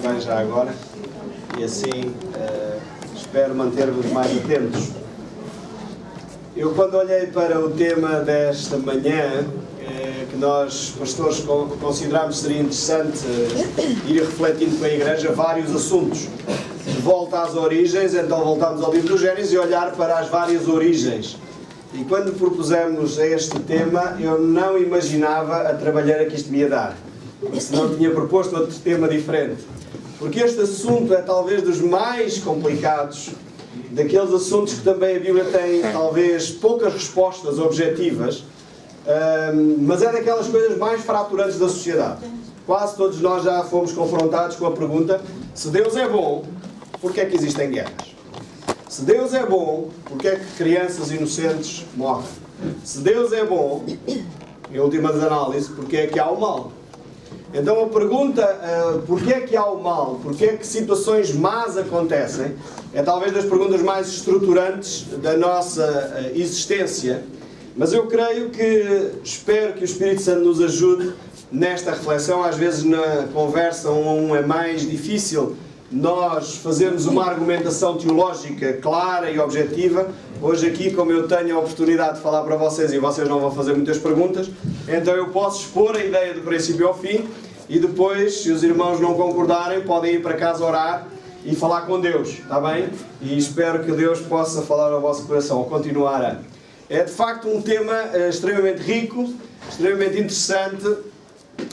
Também já agora, e assim espero manter-vos mais atentos. Eu, quando olhei para o tema desta manhã, que nós, pastores, considerámos que seria interessante ir refletindo com a Igreja vários assuntos. De volta às origens, então voltámos ao livro do Gênesis e olhar para as várias origens. E quando propusemos este tema, eu não imaginava a trabalhar que isto me ia dar. Senão tinha proposto outro tema diferente. Porque este assunto é talvez dos mais complicados, daqueles assuntos que também a Bíblia tem talvez poucas respostas objetivas, mas é daquelas coisas mais fraturantes da sociedade. Quase todos nós já fomos confrontados com a pergunta: se Deus é bom, por que é que existem guerras? Se Deus é bom, por que é que crianças inocentes morrem? Se Deus é bom, em últimas análises, por que é que há o mal? Então a pergunta, porquê é que há o mal, porquê é que situações más acontecem, é talvez das perguntas mais estruturantes da nossa existência. Mas eu creio espero que o Espírito Santo nos ajude nesta reflexão. Às vezes na conversa é mais difícil nós fazermos uma argumentação teológica clara e objetiva. Hoje aqui, como eu tenho a oportunidade de falar para vocês e vocês não vão fazer muitas perguntas, então eu posso expor a ideia do princípio ao fim e depois, se os irmãos não concordarem, podem ir para casa orar e falar com Deus, está bem? E espero que Deus possa falar ao vosso coração, ao continuar. É de facto um tema extremamente rico, extremamente interessante,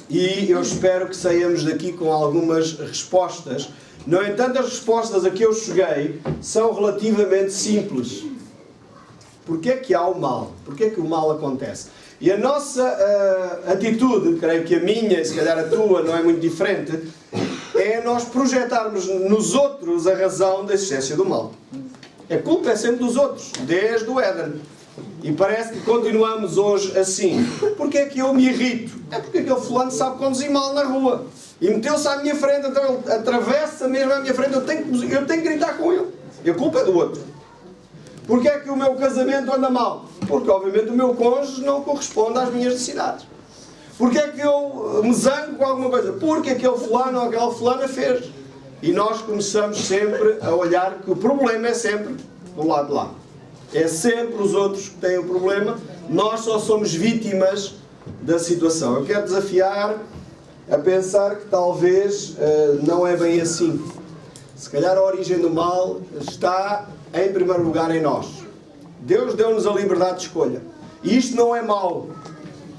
e eu espero que saiamos daqui com algumas respostas. No entanto, as respostas a que eu cheguei são relativamente simples. Porquê é que há o mal? Porquê é que o mal acontece? E a nossa atitude, creio que a minha e se calhar a tua não é muito diferente, é nós projetarmos nos outros a razão da existência do mal. A culpa é sempre dos outros, desde o Éden. E parece que continuamos hoje assim. Porquê é que eu me irrito? É porque aquele fulano sabe conduzir mal na rua. E meteu-se à minha frente, então ele atravessa mesmo à minha frente, eu tenho que gritar com ele. E a culpa é do outro. Porquê é que o meu casamento anda mal? Porque obviamente o meu cônjuge não corresponde às minhas necessidades. Porquê é que eu me zango com alguma coisa? Porque aquele fulano ou aquela fulana fez. E nós começamos sempre a olhar que o problema é sempre do lado de lá. É sempre os outros que têm o problema, nós só somos vítimas da situação. Eu quero desafiar a pensar que talvez não é bem assim. Se calhar a origem do mal está em primeiro lugar em nós. Deus deu-nos a liberdade de escolha. E isto não é mau.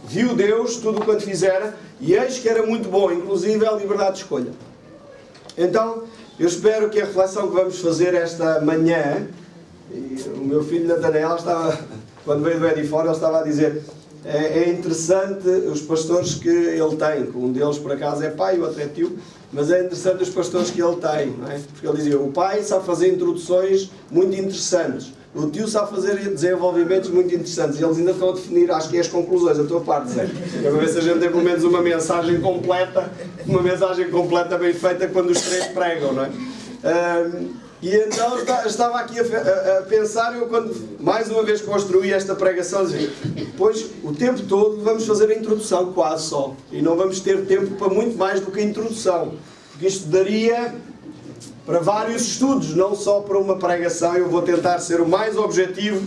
Viu Deus tudo o quanto fizera e eis que era muito bom, inclusive a liberdade de escolha. Então, eu espero que a reflexão que vamos fazer esta manhã, e o meu filho Natanael quando veio do Edifório, ele estava a dizer: é interessante os pastores que ele tem, que um deles por acaso é pai, o outro é tio, mas é interessante os pastores que ele tem, não é? Porque ele dizia: o pai sabe fazer introduções muito interessantes, o tio sabe fazer desenvolvimentos muito interessantes, e eles ainda estão a definir, acho que é as conclusões, a tua parte, Zé. É para ver se a gente tem pelo menos uma mensagem completa bem feita quando os três pregam, não é? E então estava aqui a pensar, eu quando mais uma vez construí esta pregação, dizia: pois o tempo todo vamos fazer a introdução quase só, e não vamos ter tempo para muito mais do que a introdução, porque isto daria para vários estudos, não só para uma pregação. Eu vou tentar ser o mais objetivo,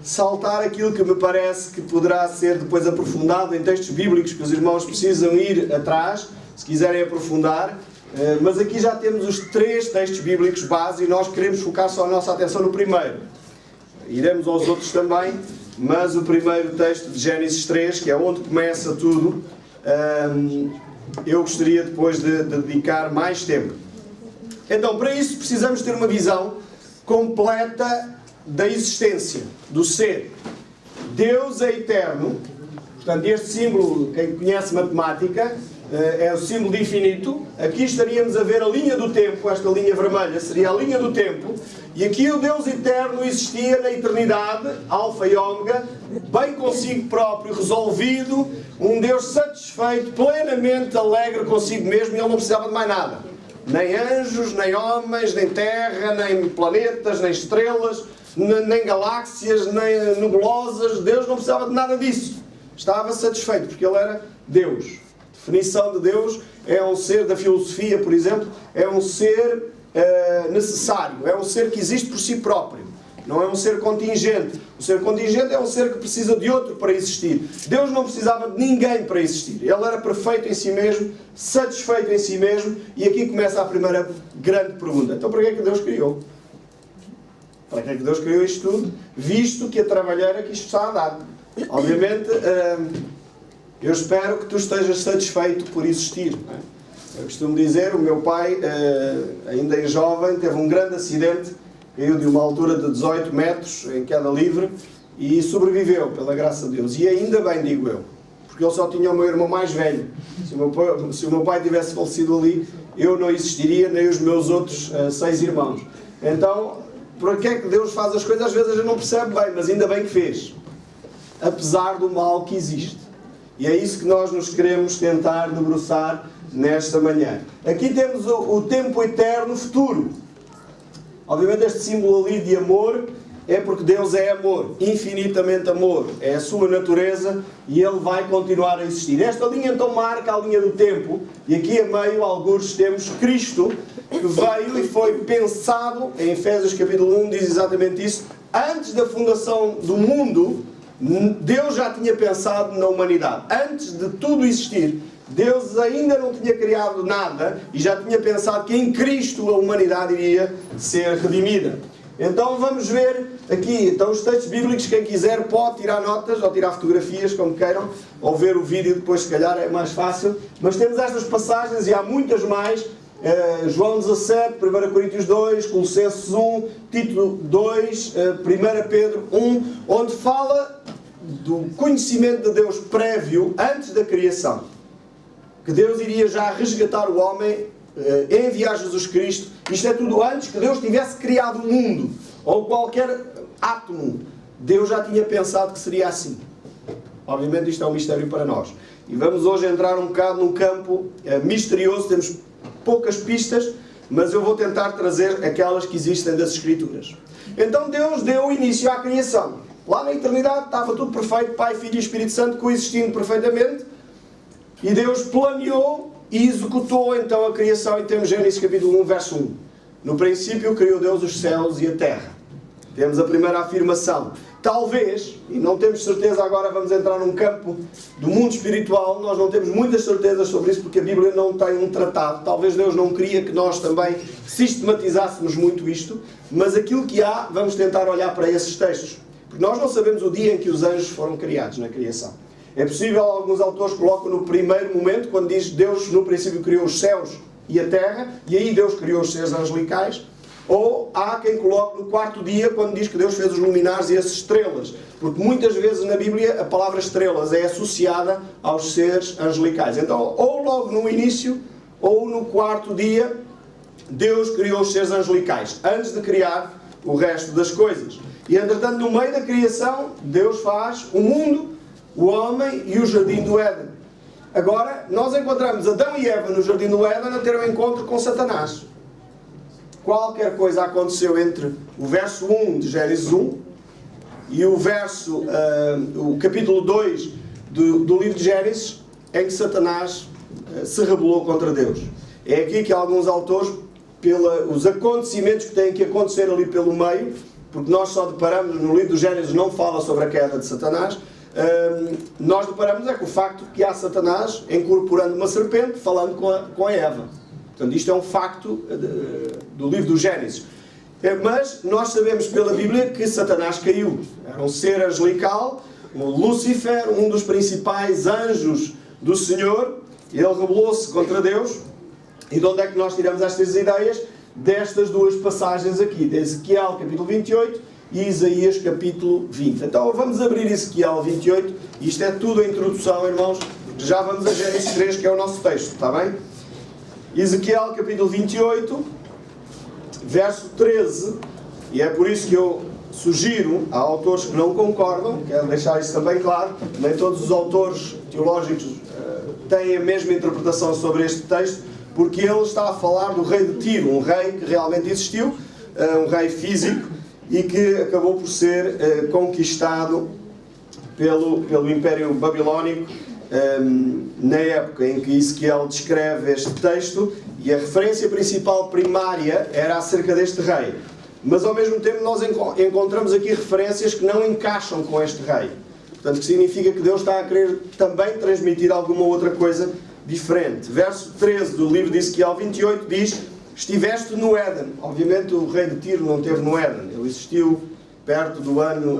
saltar aquilo que me parece que poderá ser depois aprofundado em textos bíblicos que os irmãos precisam ir atrás, se quiserem aprofundar. Mas aqui já temos os 3 textos bíblicos base e nós queremos focar só a nossa atenção no primeiro. Iremos aos outros também, mas o primeiro texto de Gênesis 3, que é onde começa tudo, eu gostaria depois de dedicar mais tempo. Então, para isso precisamos ter uma visão completa da existência, do ser. Deus é eterno. Portanto, este símbolo, quem conhece matemática, é o símbolo de infinito. Aqui estaríamos a ver a linha do tempo, esta linha vermelha seria a linha do tempo, e aqui o Deus eterno existia na eternidade, alfa e ômega, bem consigo próprio, resolvido, um Deus satisfeito, plenamente alegre consigo mesmo, e ele não precisava de mais nada. Nem anjos, nem homens, nem terra, nem planetas, nem estrelas, nem galáxias, nem nebulosas. Deus não precisava de nada disso. Estava satisfeito, porque ele era Deus. definição de Deus é um ser da filosofia, por exemplo, é um ser necessário, é um ser que existe por si próprio. Não é um ser contingente. O ser contingente é um ser que precisa de outro para existir. Deus não precisava de ninguém para existir. Ele era perfeito em si mesmo, satisfeito em si mesmo, e aqui começa a primeira grande pergunta. Então, para que é que Deus criou? Para que é que Deus criou isto tudo? Visto que a trabalheira que isto está a dar. Obviamente, eu espero que tu estejas satisfeito por existir. Não é? Eu costumo dizer, o meu pai, ainda em jovem, teve um grande acidente, caiu de uma altura de 18 metros em queda livre e sobreviveu, pela graça de Deus. E ainda bem, digo eu, porque ele só tinha o meu irmão mais velho. Se o meu pai tivesse falecido ali, eu não existiria, nem os meus outros 6 irmãos. Então, por que é que Deus faz as coisas? Às vezes a gente não percebe bem, mas ainda bem que fez. Apesar do mal que existe. E é isso que nós nos queremos tentar debruçar nesta manhã. Aqui temos o tempo eterno futuro. Obviamente este símbolo ali de amor é porque Deus é amor, infinitamente amor. É a sua natureza e Ele vai continuar a existir. Esta linha então marca a linha do tempo. E aqui a meio, alguns temos Cristo, que veio e foi pensado, em Efésios capítulo 1 diz exatamente isso, antes da fundação do mundo, Deus já tinha pensado na humanidade. Antes de tudo existir, Deus ainda não tinha criado nada e já tinha pensado que em Cristo a humanidade iria ser redimida. Então vamos ver aqui então, os textos bíblicos. Quem quiser pode tirar notas ou tirar fotografias, como queiram, ou ver o vídeo depois, se calhar é mais fácil. Mas temos estas passagens e há muitas mais. João 17, 1 Coríntios 2, Colossenses 1, Tito 2, 1 Pedro 1, onde fala do conhecimento de Deus prévio antes da criação. Que Deus iria já resgatar o homem, enviar Jesus Cristo. Isto é tudo antes que Deus tivesse criado o mundo, ou qualquer átomo. Deus já tinha pensado que seria assim. Obviamente isto é um mistério para nós. E vamos hoje entrar um bocado num campo misterioso. Temos poucas pistas, mas eu vou tentar trazer aquelas que existem das Escrituras. Então Deus deu início à criação. Lá na eternidade estava tudo perfeito, Pai, Filho e Espírito Santo coexistindo perfeitamente. E Deus planeou e executou então a criação. E temos Gênesis capítulo 1, verso 1. No princípio criou Deus os céus e a terra. Temos a primeira afirmação. Talvez, e não temos certeza, agora vamos entrar num campo do mundo espiritual, nós não temos muitas certezas sobre isso, porque a Bíblia não tem um tratado. Talvez Deus não queria que nós também sistematizássemos muito isto, mas aquilo que há, vamos tentar olhar para esses textos. Porque nós não sabemos o dia em que os anjos foram criados na criação. É possível, alguns autores colocam no primeiro momento, quando diz Deus no princípio criou os céus e a terra, e aí Deus criou os seres angelicais. Ou há quem coloque no quarto dia, quando diz que Deus fez os luminares e as estrelas. Porque muitas vezes na Bíblia a palavra estrelas é associada aos seres angelicais. Então, ou logo no início, ou no quarto dia, Deus criou os seres angelicais, antes de criar o resto das coisas. E entretanto, no meio da criação, Deus faz o mundo, o homem e o jardim do Éden. Agora, nós encontramos Adão e Eva no jardim do Éden a ter um encontro com Satanás. Qualquer coisa aconteceu entre o verso 1 de Gênesis 1 e o capítulo 2 do livro de Gênesis, em que Satanás se rebelou contra Deus. É aqui que alguns autores, pelos acontecimentos que têm que acontecer ali pelo meio, porque nós só deparamos, no livro de Gênesis não fala sobre a queda de Satanás, nós deparamos com o facto que há Satanás incorporando uma serpente, falando com a Eva. Portanto, isto é um facto do livro do Gênesis. Mas nós sabemos pela Bíblia que Satanás caiu. Era um ser angelical, o Lúcifer, um dos principais anjos do Senhor. Ele rebelou-se contra Deus. E de onde é que nós tiramos estas ideias? Destas duas passagens aqui, de Ezequiel capítulo 28 e Isaías capítulo 20. Então vamos abrir Ezequiel 28. Isto é tudo a introdução, irmãos. Já vamos a Gênesis 3, que é o nosso texto, está bem? Ezequiel capítulo 28, verso 13, e é por isso que eu sugiro a autores que não concordam, quero deixar isso também claro, nem todos os autores teológicos têm a mesma interpretação sobre este texto, porque ele está a falar do rei de Tiro, um rei que realmente existiu, um rei físico, e que acabou por ser conquistado pelo Império Babilónico, na época em que Ezequiel descreve este texto, e a referência principal primária era acerca deste rei. Mas ao mesmo tempo nós encontramos aqui referências que não encaixam com este rei. Portanto, que significa que Deus está a querer também transmitir alguma outra coisa diferente. Verso 13 do livro de Ezequiel 28 diz: estiveste no Éden. Obviamente o rei de Tiro não esteve no Éden. Ele existiu perto do ano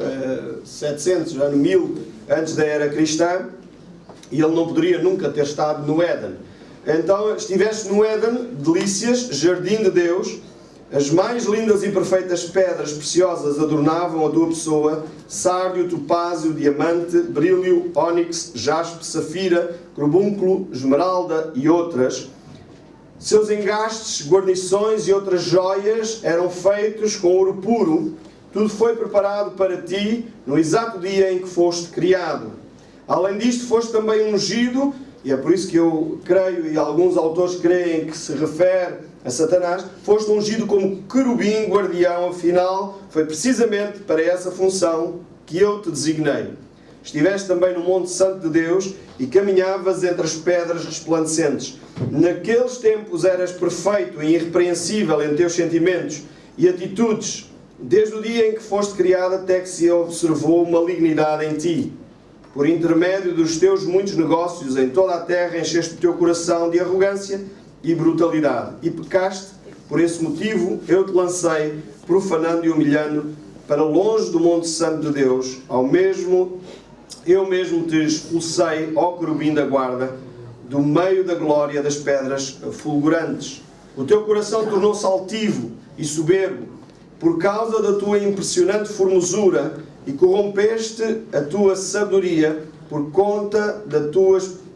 700, ano 1000, antes da era cristã, e ele não poderia nunca ter estado no Éden. Então, estiveste no Éden, delícias, jardim de Deus, as mais lindas e perfeitas pedras preciosas adornavam a tua pessoa: sárdio, topázio, diamante, brílio, ónix, jaspe, safira, carbúnculo, esmeralda e outras. Seus engastes, guarnições e outras joias eram feitos com ouro puro. Tudo foi preparado para ti no exato dia em que foste criado. Além disto, foste também ungido, e é por isso que eu creio, e alguns autores creem que se refere a Satanás, foste ungido como querubim guardião. Afinal, foi precisamente para essa função que eu te designei. Estiveste também no Monte Santo de Deus e caminhavas entre as pedras resplandecentes. Naqueles tempos eras perfeito e irrepreensível em teus sentimentos e atitudes, desde o dia em que foste criado até que se observou malignidade em ti. Por intermédio dos teus muitos negócios em toda a terra, encheste o teu coração de arrogância e brutalidade, e pecaste. Por esse motivo eu te lancei, profanando e humilhando, para longe do Monte Santo de Deus. Eu mesmo te expulsei, ó querubim da guarda, do meio da glória das pedras fulgurantes. O teu coração tornou-se altivo e soberbo por causa da tua impressionante formosura, e corrompeste a tua sabedoria por conta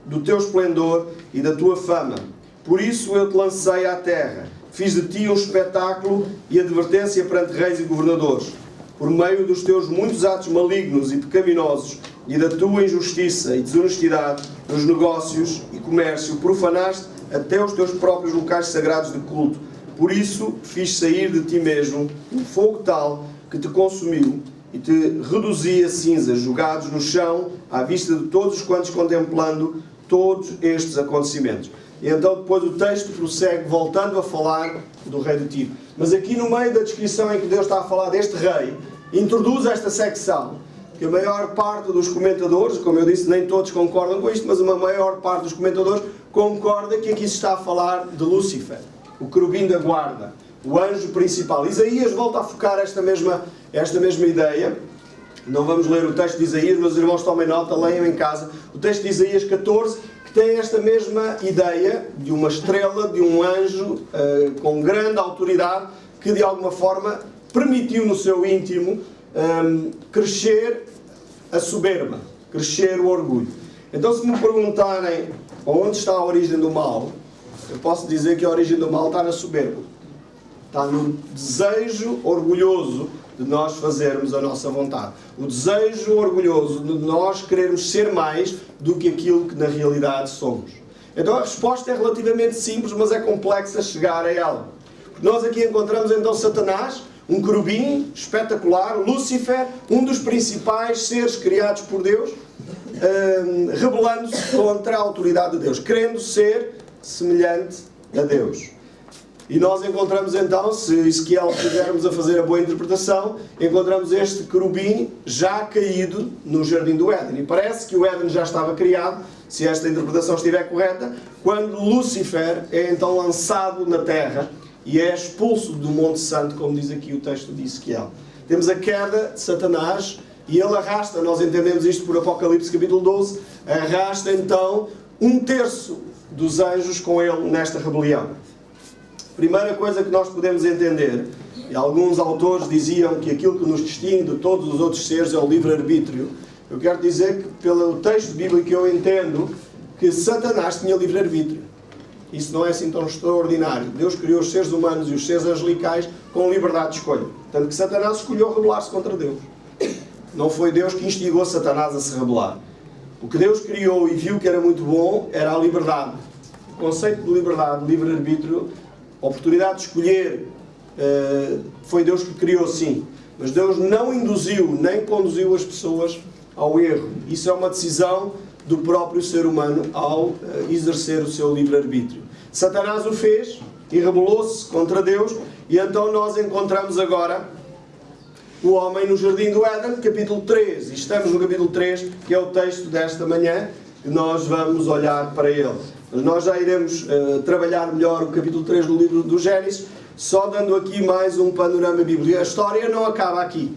do teu esplendor e da tua fama. Por isso eu te lancei à terra, fiz de ti um espetáculo e advertência perante reis e governadores. Por meio dos teus muitos atos malignos e pecaminosos e da tua injustiça e desonestidade nos negócios e comércio, profanaste até os teus próprios locais sagrados de culto. Por isso fiz sair de ti mesmo um fogo tal que te consumiu e te reduzi a cinzas, jogados no chão, à vista de todos quantos contemplando todos estes acontecimentos. E então depois o texto prossegue, voltando a falar do rei de Tiro. Mas aqui no meio da descrição em que Deus está a falar deste rei, introduz esta secção, que a maior parte dos comentadores, como eu disse, nem todos concordam com isto, mas uma maior parte dos comentadores concorda que aqui se está a falar de Lúcifer, o querubim da guarda, o anjo principal. Isaías volta a focar esta mesma ideia. Não vamos ler o texto de Isaías, mas os irmãos tomem nota, leiam em casa. O texto de Isaías 14, que tem esta mesma ideia de uma estrela, de um anjo com grande autoridade, que de alguma forma permitiu no seu íntimo crescer a soberba, crescer o orgulho. Então, se me perguntarem onde está a origem do mal, eu posso dizer que a origem do mal está na soberba. Está no desejo orgulhoso de nós fazermos a nossa vontade. O desejo orgulhoso de nós querermos ser mais do que aquilo que na realidade somos. Então a resposta é relativamente simples, mas é complexa chegar a ela. Porque nós aqui encontramos então Satanás, um querubim espetacular, Lúcifer, um dos principais seres criados por Deus, rebelando-se contra a autoridade de Deus, querendo ser semelhante a Deus. E nós encontramos então, se Ezequiel estivermos a fazer a boa interpretação, encontramos este querubim já caído no jardim do Éden. E parece que o Éden já estava criado, se esta interpretação estiver correta, quando Lúcifer é então lançado na terra e é expulso do Monte Santo, como diz aqui o texto de Ezequiel. Temos a queda de Satanás e ele arrasta, nós entendemos isto por Apocalipse capítulo 12, arrasta então 1/3 dos anjos com ele nesta rebelião. Primeira coisa que nós podemos entender, e alguns autores diziam que aquilo que nos distingue de todos os outros seres é o livre-arbítrio. Eu quero dizer que, pelo texto bíblico, eu entendo que Satanás tinha livre-arbítrio. Isso não é assim tão extraordinário. Deus criou os seres humanos e os seres angelicais com liberdade de escolha. Tanto que Satanás escolheu rebelar-se contra Deus. Não foi Deus que instigou Satanás a se rebelar. O que Deus criou e viu que era muito bom era a liberdade. O conceito de liberdade, livre-arbítrio, oportunidade de escolher, foi Deus que criou, sim. Mas Deus não induziu, nem conduziu as pessoas ao erro. Isso é uma decisão do próprio ser humano ao exercer o seu livre-arbítrio. Satanás o fez e rebelou-se contra Deus, e então nós encontramos agora o homem no Jardim do Éden, capítulo 3. E estamos no capítulo 3, que é o texto desta manhã, que nós vamos olhar para ele. Nós já iremos trabalhar melhor o capítulo 3 do livro do Gênesis, só dando aqui mais um panorama bíblico. A história não acaba aqui.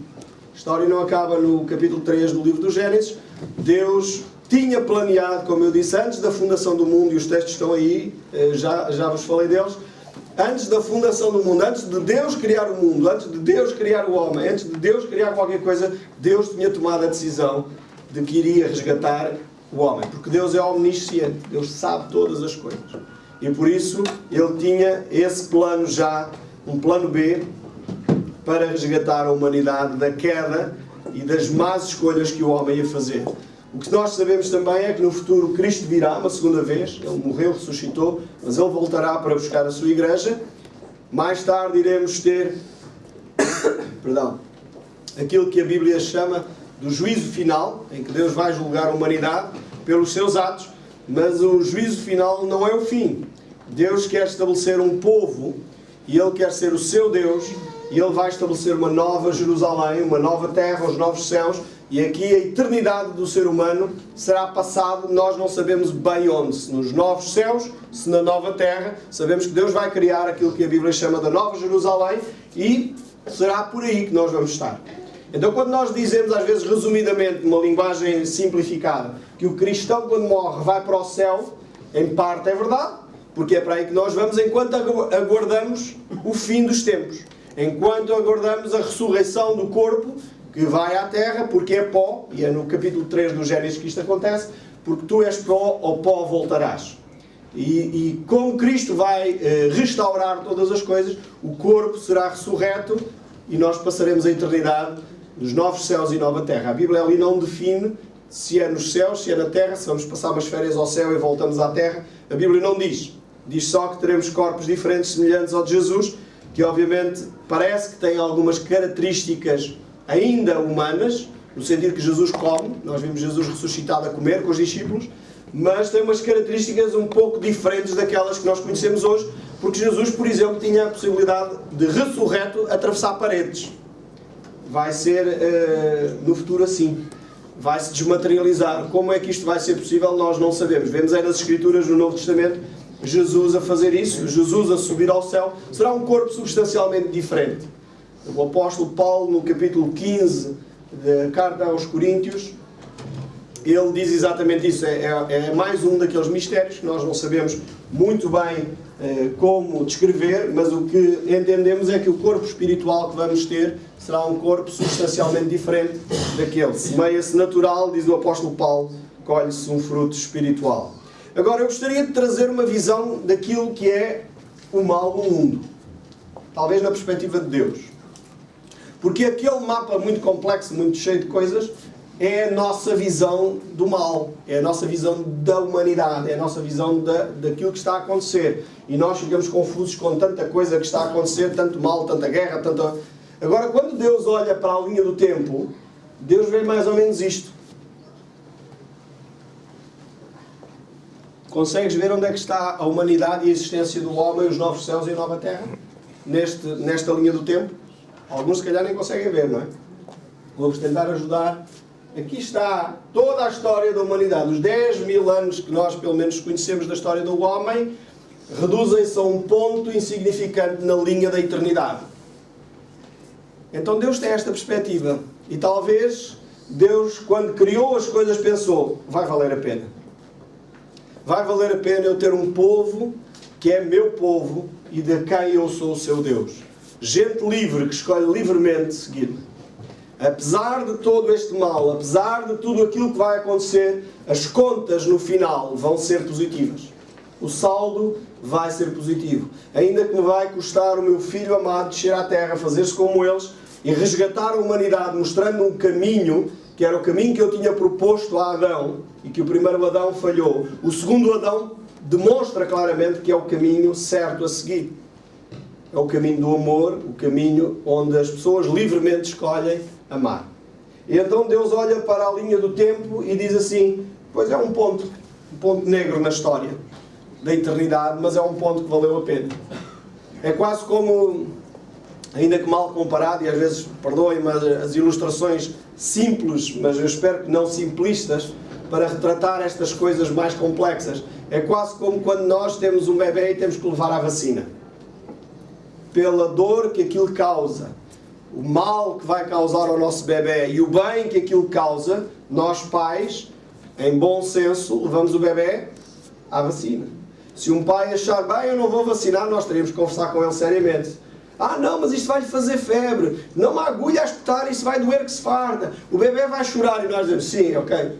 A história não acaba no capítulo 3 do livro do Gênesis. Deus tinha planeado, como eu disse, antes da fundação do mundo, e os textos estão aí, já vos falei deles, antes da fundação do mundo, antes de Deus criar o mundo, antes de Deus criar o homem, antes de Deus criar qualquer coisa, Deus tinha tomado a decisão de que iria resgatar o homem. Porque Deus é omnisciente, Deus sabe todas as coisas. E por isso Ele tinha esse plano já, um plano B, para resgatar a humanidade da queda e das más escolhas que o homem ia fazer. O que nós sabemos também é que no futuro Cristo virá uma segunda vez. Ele morreu, ressuscitou, mas Ele voltará para buscar a sua igreja. Mais tarde iremos ter aquilo que a Bíblia chama do juízo final, em que Deus vai julgar a humanidade pelos seus atos, mas o juízo final não é o fim. Deus quer estabelecer um povo e Ele quer ser o seu Deus, e Ele vai estabelecer uma nova Jerusalém, uma nova terra, os novos céus. E aqui a eternidade do ser humano será passado, nós não sabemos bem onde, se nos novos céus, se na nova terra. Sabemos que Deus vai criar aquilo que a Bíblia chama da Nova Jerusalém, e será por aí que nós vamos estar. Então quando nós dizemos, às vezes resumidamente, numa linguagem simplificada, que o cristão quando morre vai para o céu, em parte é verdade, porque é para aí que nós vamos enquanto aguardamos o fim dos tempos. Enquanto aguardamos a ressurreição do corpo, que vai à terra, porque é pó, e é no capítulo 3 do Gênesis que isto acontece, porque tu és pó, ao pó voltarás. E como Cristo vai restaurar todas as coisas, o corpo será ressurreto e nós passaremos a eternidade nos novos céus e nova terra. A Bíblia ali não define se é nos céus, se é na terra, se vamos passar umas férias ao céu e voltamos à terra. A Bíblia não diz. Diz só que teremos corpos diferentes, semelhantes ao de Jesus, que obviamente parece que têm algumas características ainda humanas, no sentido que Jesus come, nós vimos Jesus ressuscitado a comer com os discípulos, mas tem umas características um pouco diferentes daquelas que nós conhecemos hoje, porque Jesus, por exemplo, tinha a possibilidade de ressurreto atravessar paredes. Vai ser no futuro assim. Vai se desmaterializar. Como é que isto vai ser possível? Nós não sabemos. Vemos aí nas Escrituras, no Novo Testamento, Jesus a fazer isso, Jesus a subir ao céu. Será um corpo substancialmente diferente. O apóstolo Paulo, no capítulo 15 da carta aos Coríntios, ele diz exatamente isso. É mais um daqueles mistérios que nós não sabemos muito bem como descrever, mas o que entendemos é que o corpo espiritual que vamos ter será um corpo substancialmente diferente daquele. Semeia-se natural, diz o apóstolo Paulo, colhe-se um fruto espiritual. Agora, eu gostaria de trazer uma visão daquilo que é o mal no mundo. Talvez na perspectiva de Deus. Porque aquele mapa muito complexo, muito cheio de coisas, é a nossa visão do mal, é a nossa visão da humanidade, é a nossa visão daquilo que está a acontecer. E nós ficamos confusos com tanta coisa que está a acontecer, tanto mal, tanta guerra, tanta... Agora, quando Deus olha para a linha do tempo, Deus vê mais ou menos isto. Consegues ver onde é que está a humanidade e a existência do homem, os novos céus e a nova terra? Nesta linha do tempo? Alguns se calhar nem conseguem ver, não é? Vou-vos tentar ajudar. Aqui está toda a história da humanidade. Os 10.000 anos que nós pelo menos conhecemos da história do homem reduzem-se a um ponto insignificante na linha da eternidade. Então Deus tem esta perspectiva. E talvez Deus, quando criou as coisas, pensou, vai valer a pena. Vai valer a pena eu ter um povo que é meu povo e de quem eu sou o seu Deus. Gente livre, que escolhe livremente seguir-me. Apesar de todo este mal, apesar de tudo aquilo que vai acontecer, as contas no final vão ser positivas. O saldo vai ser positivo. Ainda que me vai custar o meu filho amado descer à terra, fazer-se como eles e resgatar a humanidade, mostrando um caminho, que era o caminho que eu tinha proposto a Adão e que o primeiro Adão falhou. O segundo Adão demonstra claramente que é o caminho certo a seguir. É o caminho do amor, o caminho onde as pessoas livremente escolhem amar. E então Deus olha para a linha do tempo e diz assim, Pois é um ponto negro na história da eternidade, mas é um ponto que valeu a pena. É quase como, ainda que mal comparado, e às vezes, perdoem-me as ilustrações simples, mas eu espero que não simplistas, para retratar estas coisas mais complexas. É quase como quando nós temos um bebê e temos que levar à vacina. Pela dor que aquilo causa, o mal que vai causar ao nosso bebê e o bem que aquilo causa, nós pais, em bom senso, levamos o bebê à vacina. Se um pai achar, bem, eu não vou vacinar, nós teríamos que conversar com ele seriamente. Ah, não, mas isto vai-lhe fazer febre. Não, uma agulha a espetar, isso vai doer que se farda. O bebê vai chorar. E nós dizemos, sim, ok.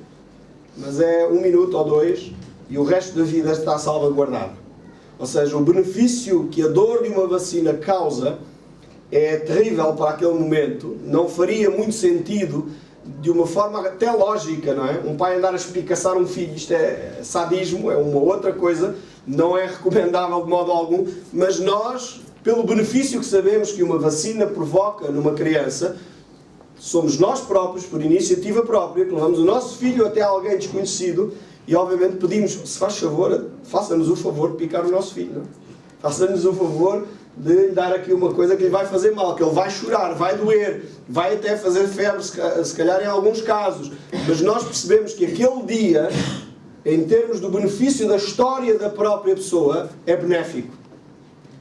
Mas é 1 minuto ou 2 e o resto da vida está salvaguardado. Ou seja, o benefício que a dor de uma vacina causa é terrível para aquele momento. Não faria muito sentido, de uma forma até lógica, não é? Um pai andar a espicaçar um filho, isto é sadismo, é uma outra coisa, não é recomendável de modo algum, mas nós, pelo benefício que sabemos que uma vacina provoca numa criança, somos nós próprios, por iniciativa própria, que levamos o nosso filho até alguém desconhecido e obviamente pedimos, se faz favor, faça-nos o favor de picar o nosso filho. Faça-nos o favor de lhe dar aqui uma coisa que lhe vai fazer mal, que ele vai chorar, vai doer, vai até fazer febre, se calhar em alguns casos. Mas nós percebemos que aquele dia, em termos do benefício da história da própria pessoa, é benéfico.